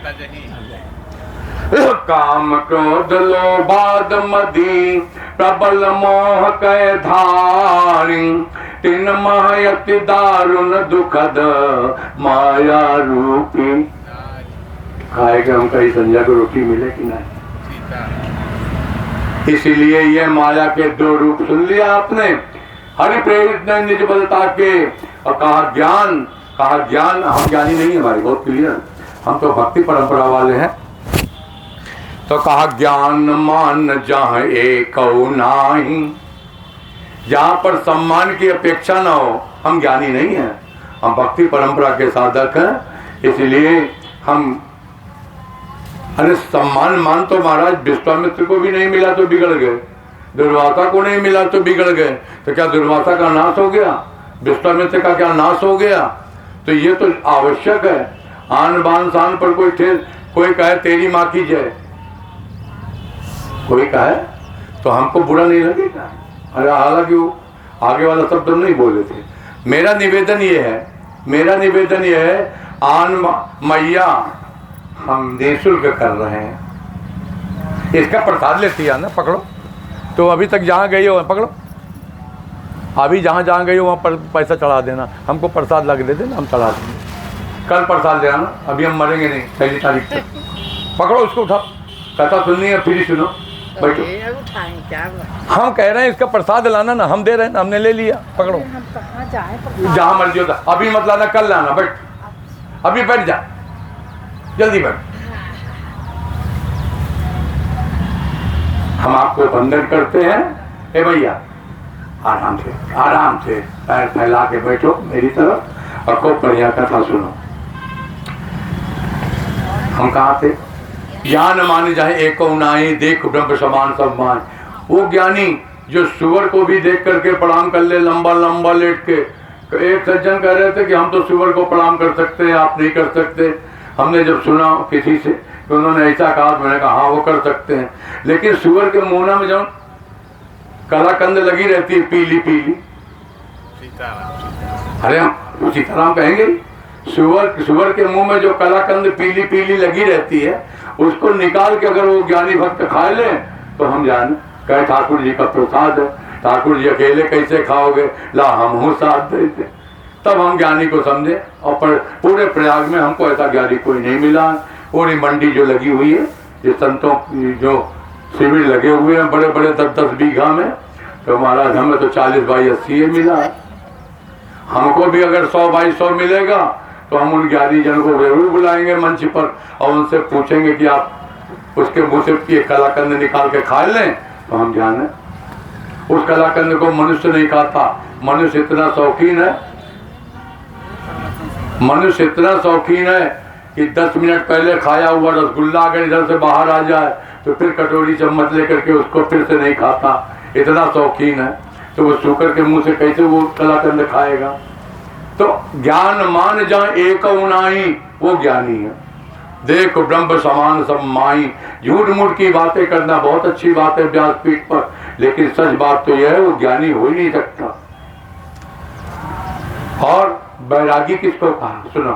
काम क्रोध लोभाद मदी, प्रबल मोह कै धारी। तीन महयति दारुण दुखद, माया रूपी। खाएगा हम कहीं संजय को रोटी मिले कि नहीं? इसीलिए ये माया के दो रूप सुन लिया आपने। हरि प्रेरित ने निज बलता के, और कहा ज्ञान, कहा ज्ञान। हम ज्ञानी नहीं है, हमारी बहुत क्लियर, हम तो भक्ति परंपरा वाले हैं। तो कहा ज्ञान मान जहाँ एक नाही, जहां पर सम्मान की अपेक्षा ना हो, हम ज्ञानी नहीं हैं, हम भक्ति परंपरा के साधक हैं। इसलिए हम, अरे सम्मान मान तो महाराज विश्वामित्र को भी नहीं मिला तो बिगड़ गए, दुर्वासा को नहीं मिला तो बिगड़ गए। तो क्या दुर्वासा का नाश हो गया? विश्वामित्र का क्या नाश हो गया? तो ये तो आवश्यक है। आन बान शान पर कोई कहे तेरी माँ की जय, कोई कहे तो हमको बुरा नहीं लगेगा। अरे हालांकि वो आगे वाला शब्द हम नहीं बोले थे। मेरा निवेदन ये है, मेरा निवेदन ये है, आन मैया हम निःशुल्क कर रहे हैं। इसका प्रसाद लेती है ना, पकड़ो। तो अभी तक जहाँ गई हो पकड़ो, अभी जहाँ गई हो वहाँ पर पैसा चढ़ा देना, हमको प्रसाद लग दे देना, हम चढ़ा देंगे। कल प्रसाद ले आना, अभी हम मरेंगे नहीं, 1 तारीख तक। पकड़ो उसको, उठा। कथा सुननी है फिर ही सुनो, बैठो। हम कह रहे हैं इसका प्रसाद लाना ना, हम दे रहे हैं ना, हमने ले लिया। पकड़ो, जहाँ मर्जी होता, अभी मत लाना, कल लाना। बैठ, अभी बैठ जा, जल्दी बैठ। हम आपको बंधन करते हैं। ए भैया आराम से, आराम से पैर फैला के बैठो मेरी तरफ और खूब बढ़िया कथा सुनो। हम कहाँ थे? ज्ञान मान जाए एको नाई, देख ब्रह्म समान सब मान। वो ज्ञानी जो सुअर को भी देख करके प्रणाम कर ले, लंबा लंबा लेट के। एक सज्जन कह रहे थे कि हम तो सुअर को प्रणाम कर सकते हैं, आप नहीं कर सकते। हमने जब सुना किसी से तो उन्होंने ऐसा कहा, तो मैंने कहा हाँ वो कर सकते हैं। लेकिन सुअर के मुंह में जो कलाकंद लगी रहती है, पीली पीली, अरे हम सीताराम कहेंगे। सुअर के मुंह में जो कलाकंद पीली पीली लगी रहती है, उसको निकाल के अगर वो ज्ञानी भक्त खा ले तो हम जाने कहे ठाकुर जी का प्रसाद है। ठाकुर जी अकेले कैसे खाओगे? ला हम हूँ साथ देते। तब हम ज्ञानी को समझे। और पूरे प्रयाग में हमको ऐसा ज्ञानी कोई नहीं मिला। पूरी मंडी जो लगी हुई है, ये संतों की जो शिविर लगे हुए हैं बड़े बड़े 10-10 बीघा में, तो महाराज हमें तो 40/80 मिला है। हमको भी अगर 100/100 मिलेगा तो हम उन ज्ञानी जन को जरूर बुलाएंगे मंच पर और उनसे पूछेंगे कि आप उसके मुँह से ये कलाकंद निकाल के खा लें तो हम जाने। उस कलाकंद को मनुष्य नहीं खाता। मनुष्य इतना शौकीन है, मनुष्य इतना शौकीन है कि 10 मिनट पहले खाया हुआ रसगुल्ला अगर इधर से बाहर आ जाए तो फिर कटोरी चम्मच लेकर के उसको फिर से नहीं खाता, इतना शौकीन है। तो वो शुकर के मुंह से कैसे वो कलाकंद खाएगा। तो ज्ञान मान जहाँ एक उनाई, वो ज्ञानी है। देख ब्रह्म समान सब माई। झूठ मूठ की बातें करना बहुत अच्छी बात है व्यासपीठ पर, लेकिन सच बात तो यह है वो ज्ञानी हो ही नहीं सकता। और बैरागी किसको कहा सुनो,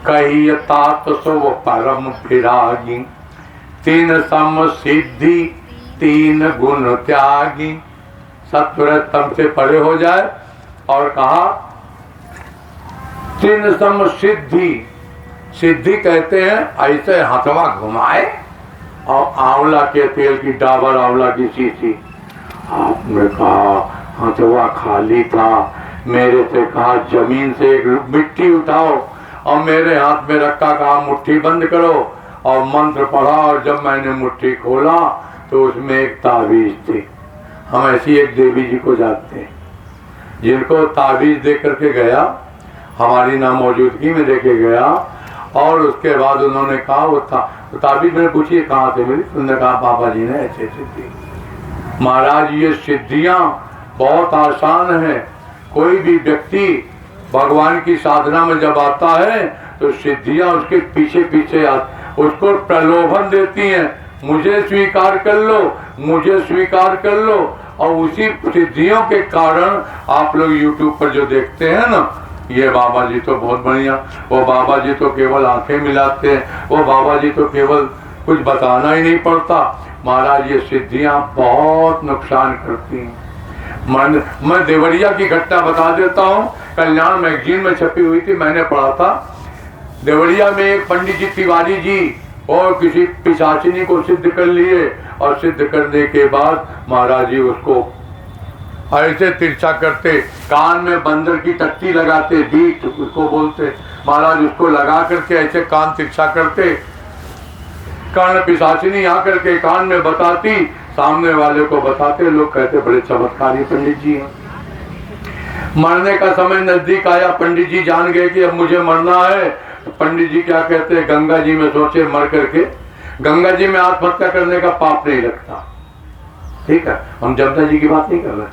कही तात सो परम विरागी, 3 सम सिद्धि 3 गुण त्यागी। सत्वरतम से परे हो जाए। और कहा 3 सम सिद्धि। सिद्धि कहते हैं ऐसे हथवा घुमाए और आंवला के तेल की डाबर आंवला की शीशी। आपने कहा हथवा खाली था, मेरे से कहा जमीन से एक मिट्टी उठाओ और मेरे हाथ में रखा, कहा मुट्ठी बंद करो और मंत्र पढ़ा। और जब मैंने मुट्ठी खोला तो उसमें एक ताबीज थी। हम ऐसी एक देवी जी को जानते हैं जिनको ताबीज दे करके गया, हमारी नामौजूदगी में देके गया। और उसके बाद उन्होंने कहा वो ताबीज मैंने पूछी कहाँ से मिली, उन्होंने कहा बाबा जी ने ऐसे दी। महाराज ये सिद्धियां बहुत आसान है। कोई भी व्यक्ति भगवान की साधना में जब आता है तो सिद्धियां उसके पीछे पीछे उसको प्रलोभन देती हैं, मुझे स्वीकार कर लो, मुझे स्वीकार कर लो। और उसी सिद्धियों के कारण आप लोग YouTube पर जो देखते हैं ना, ये बाबा जी तो बहुत बढ़िया, वो बाबा जी तो केवल आंखें मिलाते हैं, वो बाबा जी तो केवल कुछ बताना ही नहीं पड़ता। महाराज ये सिद्धियां बहुत नुकसान करती हैं। मैं देवरिया की घटना बता देता हूँ, कल्याण मैगजीन में छपी हुई थी, मैंने पढ़ा था। देवरिया में एक पंडित जी तिवारी जी और किसी पिशाचिनी को सिद्ध कर लिए और सिद्ध करने के बाद महाराज जी उसको ऐसे तिरछा करते, कान में बंदर की टट्टी लगाते, बीट उसको बोलते, महाराज उसको लगा करके ऐसे कान तिरछा करते, कर्ण पिशाचिनी आकर के कान में बताती, सामने वाले को बताते, लोग कहते बड़े चमत्कारी पंडित जी हैं। मरने का समय नजदीक आया, पंडित जी जान गए कि अब मुझे मरना है। तो पंडित जी क्या कहते हैं, गंगा जी में सोचे मर करके, गंगा जी में आत्महत्या करने का पाप नहीं लगता। ठीक है, हम जमुना जी की बात नहीं कर रहे,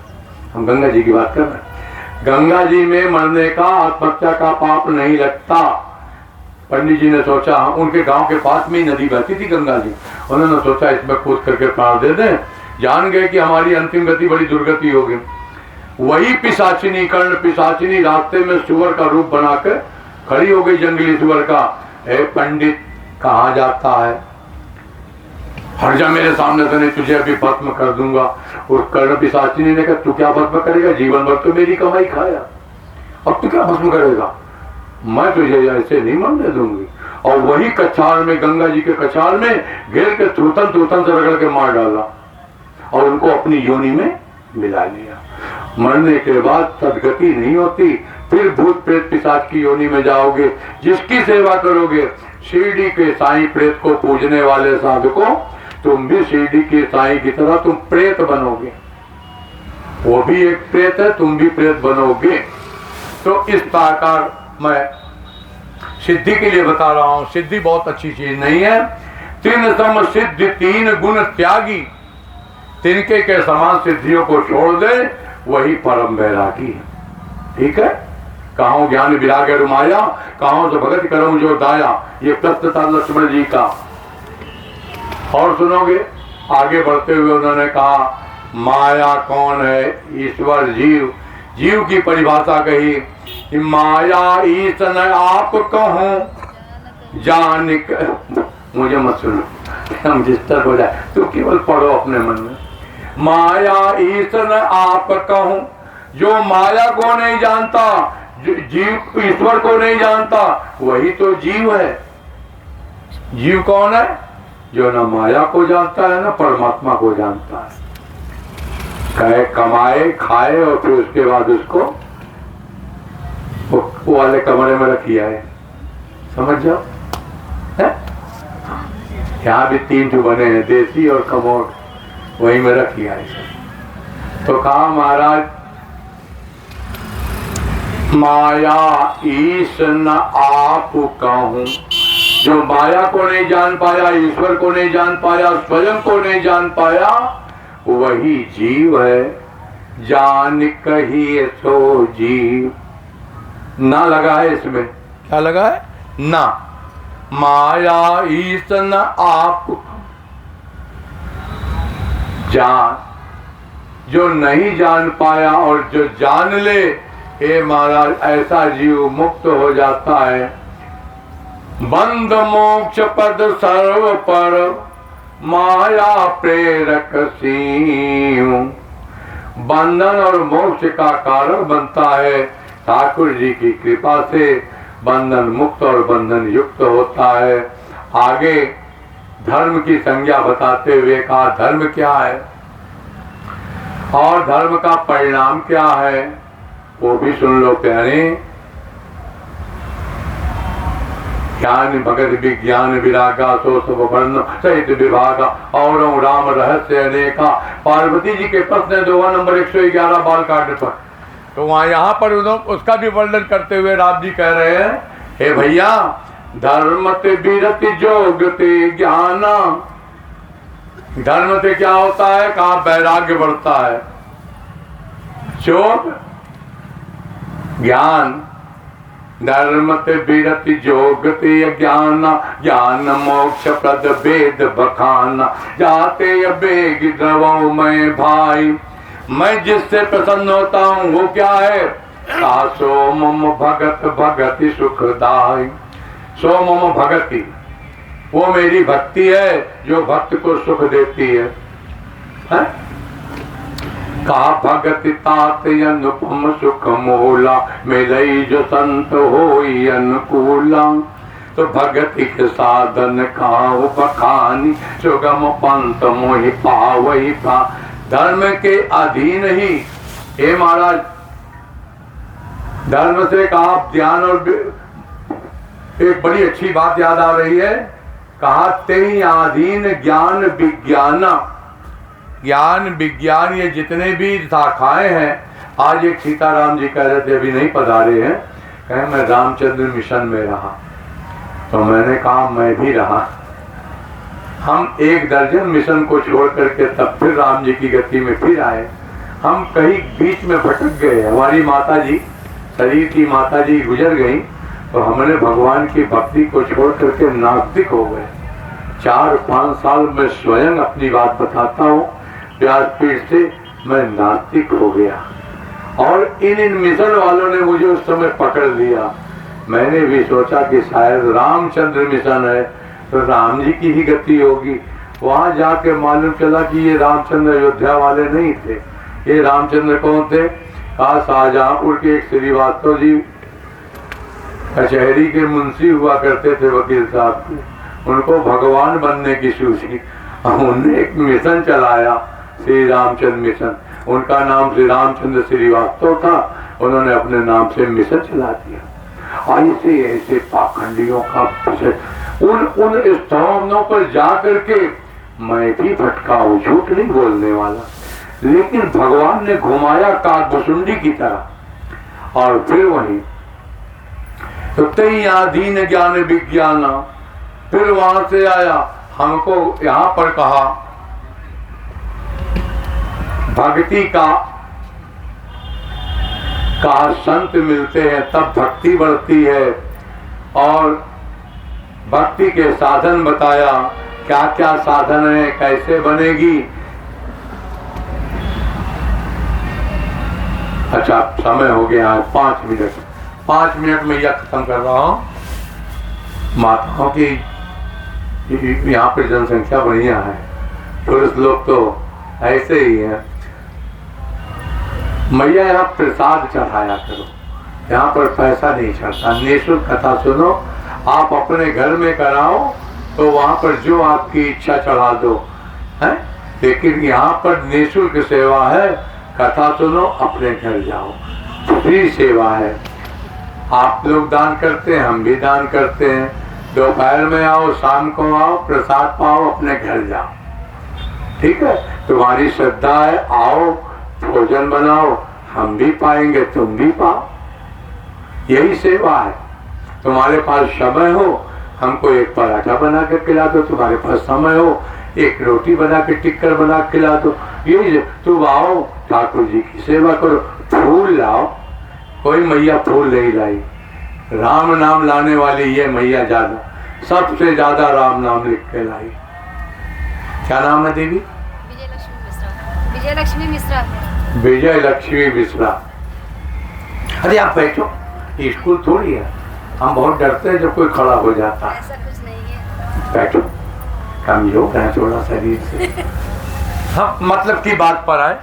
हम गंगा जी की बात कर रहे हैं। गंगा जी में मरने का आत्महत्या का पाप नहीं लगता। पंडित जी ने सोचा, उनके गांव के पास में ही नदी बहती थी गंगा जी, उन्होंने सोचा इसमें कूद करके प्राण दे दें। जान गए कि हमारी अंतिम गति बड़ी दुर्गति होगी। वही पिशाचिनी, कर्ण पिशाचिनी रास्ते में सुअर का रूप बनाकर खड़ी हो गई, जंगली सुअर का। ए पंडित कहाँ जाता है, हट जा मेरे सामने से, नहीं तुझे अभी भस्म कर दूंगा। उस कर्ण पिशाचिनी ने कहा तू क्या भस्म करेगा, जीवन भर तो मेरी कमाई खाया, अब तू क्या भस्म करेगा, मैं तुझे ऐसे नहीं मरने दूंगी। और वही कछार में, गंगा जी के कछार में घेर के थूथन से रगड़ के मार डाला और उनको अपनी योनि में मिला लिया। मरने के बाद सदगति नहीं होती, फिर भूत प्रेत पिशाच की योनि में जाओगे। जिसकी सेवा करोगे, शिरडी के साईं प्रेत को पूजने वाले साधकों, तुम भी शिरडी के साईं की तरह तुम प्रेत बनोगे। वो भी एक प्रेत है, तुम भी प्रेत बनोगे। तो इस प्रकार मैं सिद्धि के लिए बता रहा हूं, सिद्धि बहुत अच्छी चीज नहीं है। 3 सम सिद्धि 3 गुण त्यागी, तिनके के समान सिद्धियों को छोड़ दे, वही परम वैरागी है। ठीक है, कहां ज्ञान विराग रुमाया, कहां से भगत करूं जो दाया, ये प्रश्न था लक्ष्मण जी का। और सुनोगे, आगे बढ़ते हुए उन्होंने कहा माया कौन है, ईश्वर जीव। जीव की परिभाषा कही कि माया ईसन आप कहूं जान, मुझे मत सुनो, हम डिस्टर्ब हो जाए, तो केवल पढ़ो अपने मन में। माया ईसन आप कहूं, जो माया को नहीं जानता, जीव ईश्वर को नहीं जानता, वही तो जीव है। जीव कौन है? जो न माया को जानता है न परमात्मा को जानता है। कहे कमाए खाए और फिर उसके बाद उसको वो वाले कमरे में रखी आए, समझ जाओ। यहाँ भी 3 जो बने हैं, देसी और कमोड, वही में रखी आए। तो कहा महाराज माया ईश न आप कहूं, जो माया को नहीं जान पाया, ईश्वर को नहीं जान पाया, स्वयं को नहीं जान पाया, वही जीव है। जान कहिए सो जीव, ना लगा है इसमें, क्या लगा है? ना। माया ईश न आप जान, जो नहीं जान पाया और जो जान ले, हे महाराज ऐसा जीव मुक्त हो जाता है। बंद मोक्ष पद सर्व पर माया प्रेरक सीव, बंधन और मोक्ष का कारण बनता है। ठाकुर जी की कृपा से बंधन मुक्त और बंधन युक्त होता है। आगे धर्म की संज्ञा बताते हुए कहा धर्म क्या है और धर्म का परिणाम क्या है, वो भी सुन लो प्यारे। ज्ञान भगत विज्ञान विरागा सो सब वर्ण सहित विभागा और राम रहस्य अनेका। पार्वती जी के प्रश्न 2 नंबर 111 बाल काटने पर, तो वहां यहाँ पर उसका भी वर्णन करते हुए राम जी कह रहे हैं, हे भैया धर्म ते विरति जोग ते ज्ञान। धर्म से क्या होता है? कहा वैराग्य बढ़ता है। जोग ज्ञान, धर्म ते विरति जोग ते ज्ञान, ज्ञान मोक्ष प्रद वेद बखाना। जाते बेग द्रवो मैं भाई, मैं जिससे प्रसन्न होता हूँ वो क्या है? सो मम भगत भगति सुखदाई। सो मम भगति, वो मेरी भक्ति है जो भक्त को सुख देती है। कहा भगति तात अनुपम सुख मोला, मिलई जो संत होई अनुकूला। तो भगति के साधन खाओ बखानी, सुगम पंथ मोहि पावई पा। धर्म के अधीन ही, हे महाराज धर्म से कहा ज्ञान, और एक बड़ी अच्छी बात याद आ रही है, कहा ते अधीन ज्ञान विज्ञान। ज्ञान विज्ञान ये जितने भी शाखाएं हैं। आज एक सीताराम जी कह रहे थे, अभी नहीं पधारे हैं, कहे मैं रामचंद्र मिशन में रहा, तो मैंने कहा मैं भी रहा। हम 1 दर्जन मिशन को छोड़ करके तब फिर राम जी की गति में फिर आए। हम कहीं बीच में भटक गए। हमारी माता जी, शरीर की माता जी गुजर गई, तो हमने भगवान की भक्ति को छोड़ करके नास्तिक हो गए। 4-5 साल में स्वयं अपनी बात बताता हूँ, व्यासपीठ से मैं नास्तिक हो गया। और इन मिशन वालों ने मुझे उस समय पकड़ लिया। मैंने भी सोचा कि शायद रामचंद्र मिशन है तो राम जी की ही गति होगी। वहां जाके मालूम चला कि ये रामचंद्र अयोध्या वाले नहीं थे। ये रामचंद्र कौन थे? कहा शाहजहांपुर के एक श्रीवास्तव जी कचहरी के मुंशी हुआ करते थे, वकील साहब, उनको भगवान बनने की सूझी। उन्होंने एक मिशन चलाया, श्री रामचंद्र मिशन। उनका नाम श्री रामचंद्र श्रीवास्तव था, उन्होंने अपने नाम से मिशन चला दिया। ऐसे ऐसे पाखंडियों का उन स्थानों पर जा करके मैं भी भटका हूँ, झूठ नहीं बोलने वाला। लेकिन भगवान ने घुमाया काकभुसुंडी की तरह। और फिर वही तो तई आधीन ज्ञान विज्ञान, फिर वहां से आया, हमको यहाँ पर कहा भक्ति का संत मिलते हैं तब भक्ति बढ़ती है। और भक्ति के साधन बताया, क्या क्या साधन है, कैसे बनेगी। अच्छा समय हो गया है 5 मिनट में यह खत्म कर रहा हूं। माताओं की यहाँ पे जनसंख्या बढ़िया है, पुरुष लोग तो ऐसे ही है। मैया यहाँ प्रसाद चढ़ाया करो, यहाँ पर पैसा नहीं चलता, निःशुल्क कथा सुनो, आप अपने घर में कराओ तो वहाँ पर जो आपकी इच्छा चढ़ा दो है, लेकिन यहाँ पर निःशुल्क सेवा है, कथा सुनो, अपने घर जाओ, फ्री सेवा है। आप लोग दान करते हैं, हम भी दान करते हैं, दोपहर में आओ, शाम को आओ, प्रसाद पाओ, अपने घर जाओ, ठीक है। तुम्हारी श्रद्धा है, आओ, भोजन बनाओ, हम भी पाएंगे, तुम भी पाओ, यही सेवा है। तुम्हारे पास समय हो, हमको एक पराठा बना कर खिला दो, तुम्हारे पास समय हो, एक रोटी बना के टिक्कर बना के खिला दो, यही। तुम आओ, ठाकुर जी की सेवा करो, फूल लाओ, कोई मैया फूल नहीं लाई, राम नाम लाने वाली ये मैया ज्यादा, सबसे ज्यादा राम नाम लिख के लाई। क्या नाम है देवी? विजय लक्ष्मी मिश्रा। विजय लक्ष्मी मिश्रा। अरे आप बैठो, स्कूल थोड़ी है, हम बहुत डरते हैं जब कोई खड़ा हो जाता है। ऐसा कुछ नहीं है। बैठो, कमजोर है थोड़ा शरीर से। हाँ, मतलब की बात पर आए,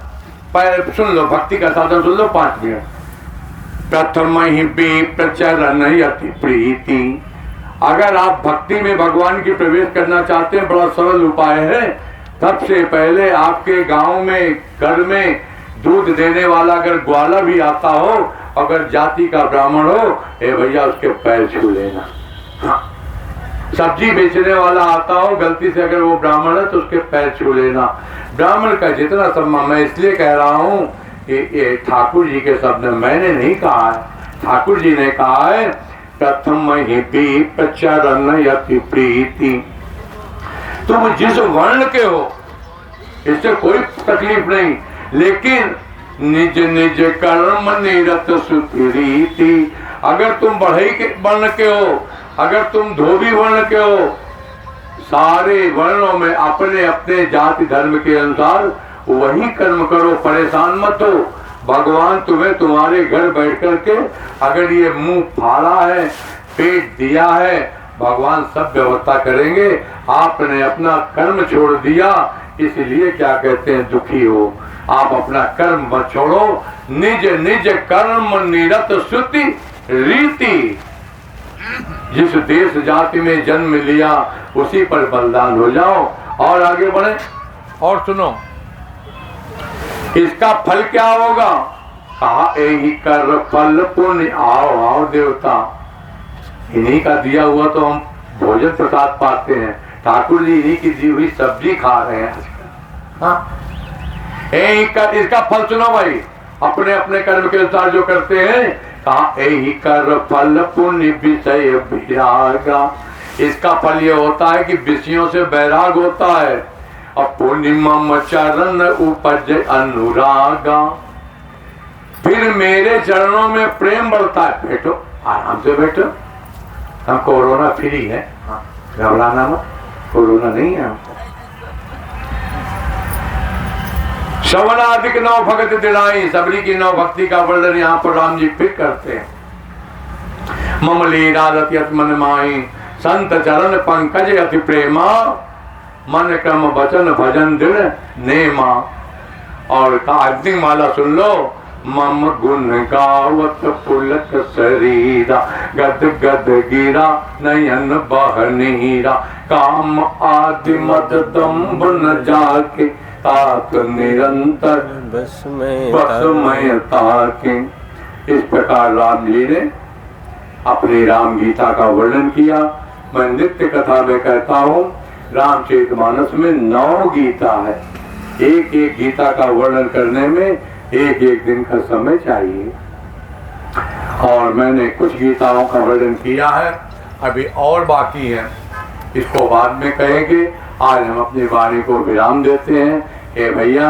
पर सुन लो, भक्ति का साधन सुन लो 5 मिनट। प्रथम ही प्रचरण अति प्रीति। अगर आप भक्ति में भगवान की प्रवेश करना चाहते हैं, बड़ा सरल उपाय है। सबसे पहले आपके गांव में, घर में दूध देने वाला अगर ग्वाला भी आता हो, अगर जाति का ब्राह्मण हो, ए भैया उसके पैर छू लेना। हाँ, सब्जी बेचने वाला आता हो, गलती से अगर वो ब्राह्मण है तो उसके पैर छू लेना। ब्राह्मण का जितना सम्मान, मैं इसलिए कह रहा हूँ, ये ठाकुर जी के शब्द मैंने नहीं कहा है, ठाकुर जी ने कहा है, प्रथम ही प्रचरण अति प्रीति। तुम जिस वर्ण के हो, इससे कोई तकलीफ नहीं, लेकिन निज निज कर्म निरत सुरीति। अगर तुम बढ़ई के वर्ण के हो, अगर तुम धोबी वर्ण के हो, सारे वर्णों में अपने अपने जाति धर्म के अनुसार वही कर्म करो, परेशान मत हो। भगवान तुम्हें तुम्हारे घर बैठ करके, अगर ये मुंह फाड़ा है, पेट दिया है, भगवान सब व्यवस्था करेंगे। आपने अपना कर्म छोड़ दिया, इसलिए क्या कहते हैं, दुखी हो। आप अपना कर्म मत छोड़ो, निज निज कर्म निरत श्रुति रीति। जिस देश जाति में जन्म लिया, उसी पर बलिदान हो जाओ और आगे बढ़े। और सुनो, इसका फल क्या होगा? कहा, यही कर फल पुण्य। आओ आओ देवता, इन्हीं का दिया हुआ तो हम भोजन प्रसाद पाते हैं। ठाकुर जी इन्हीं की दी हुई सब्जी खा रहे हैं आजकल। हाँ, इसका फल सुनो भाई, अपने अपने कर्म के अनुसार जो करते हैं। कहा, यही कर फल पुण्य विषय विरागा। इसका फल ये होता है कि विषयों से बैराग होता है। और पूर्णिमा चरण उपज अनुरागा, फिर मेरे चरणों में प्रेम बढ़ता है। बैठो, आराम से बैठो, हम कोरोना फ्री है, घबराना मत, कोरोना नहीं है हमको। श्रवणादिक 9 भगत दिलाई, सबरी की 9 भक्ति का वर्णन यहाँ पर राम जी फिर करते हैं। मम लीला रति मन माई, संत चरण पंकज अति प्रेमा, मन क्रम वचन भजन दृढ़ नेमा। और अग्नि माला सुन लो, मम गुण गावत पुलक शरीरा, गद गद गिरा नयन बह नीरा, काम आदि मद दम्भ न जाके, तात निरंतर बस में ताके। इस प्रकार राम जी ने अपनी राम गीता का वर्णन किया। मैं नित्य कथा में कहता हूँ, रामचरितमानस में 9 गीता है। एक एक गीता का वर्णन करने में एक एक दिन का समय चाहिए। और मैंने कुछ गीताओं का वर्णन किया है, अभी और बाकी है, इसको बाद में कहेंगे। आज हम अपनी वाणी को विराम देते हैं। हे भैया,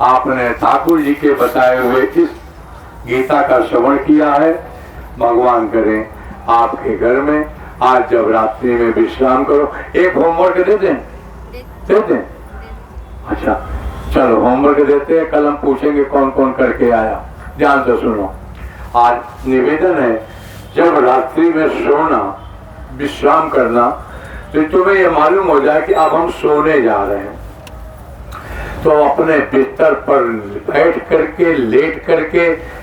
आपने ठाकुर जी के बताए हुए इस गीता का श्रवण किया है। भगवान करें आपके घर में आज जब रात्रि में विश्राम करो। एक होमवर्क दे दें? अच्छा, चलो होमवर्क देते हैं। कल हम पूछेंगे कौन कौन करके आया। ध्यान से सुनो, आज निवेदन है, जब रात्रि में सोना, विश्राम करना, तो तुम्हें यह मालूम हो जाए कि अब हम सोने जा रहे हैं, तो अपने बिस्तर पर बैठ करके, लेट करके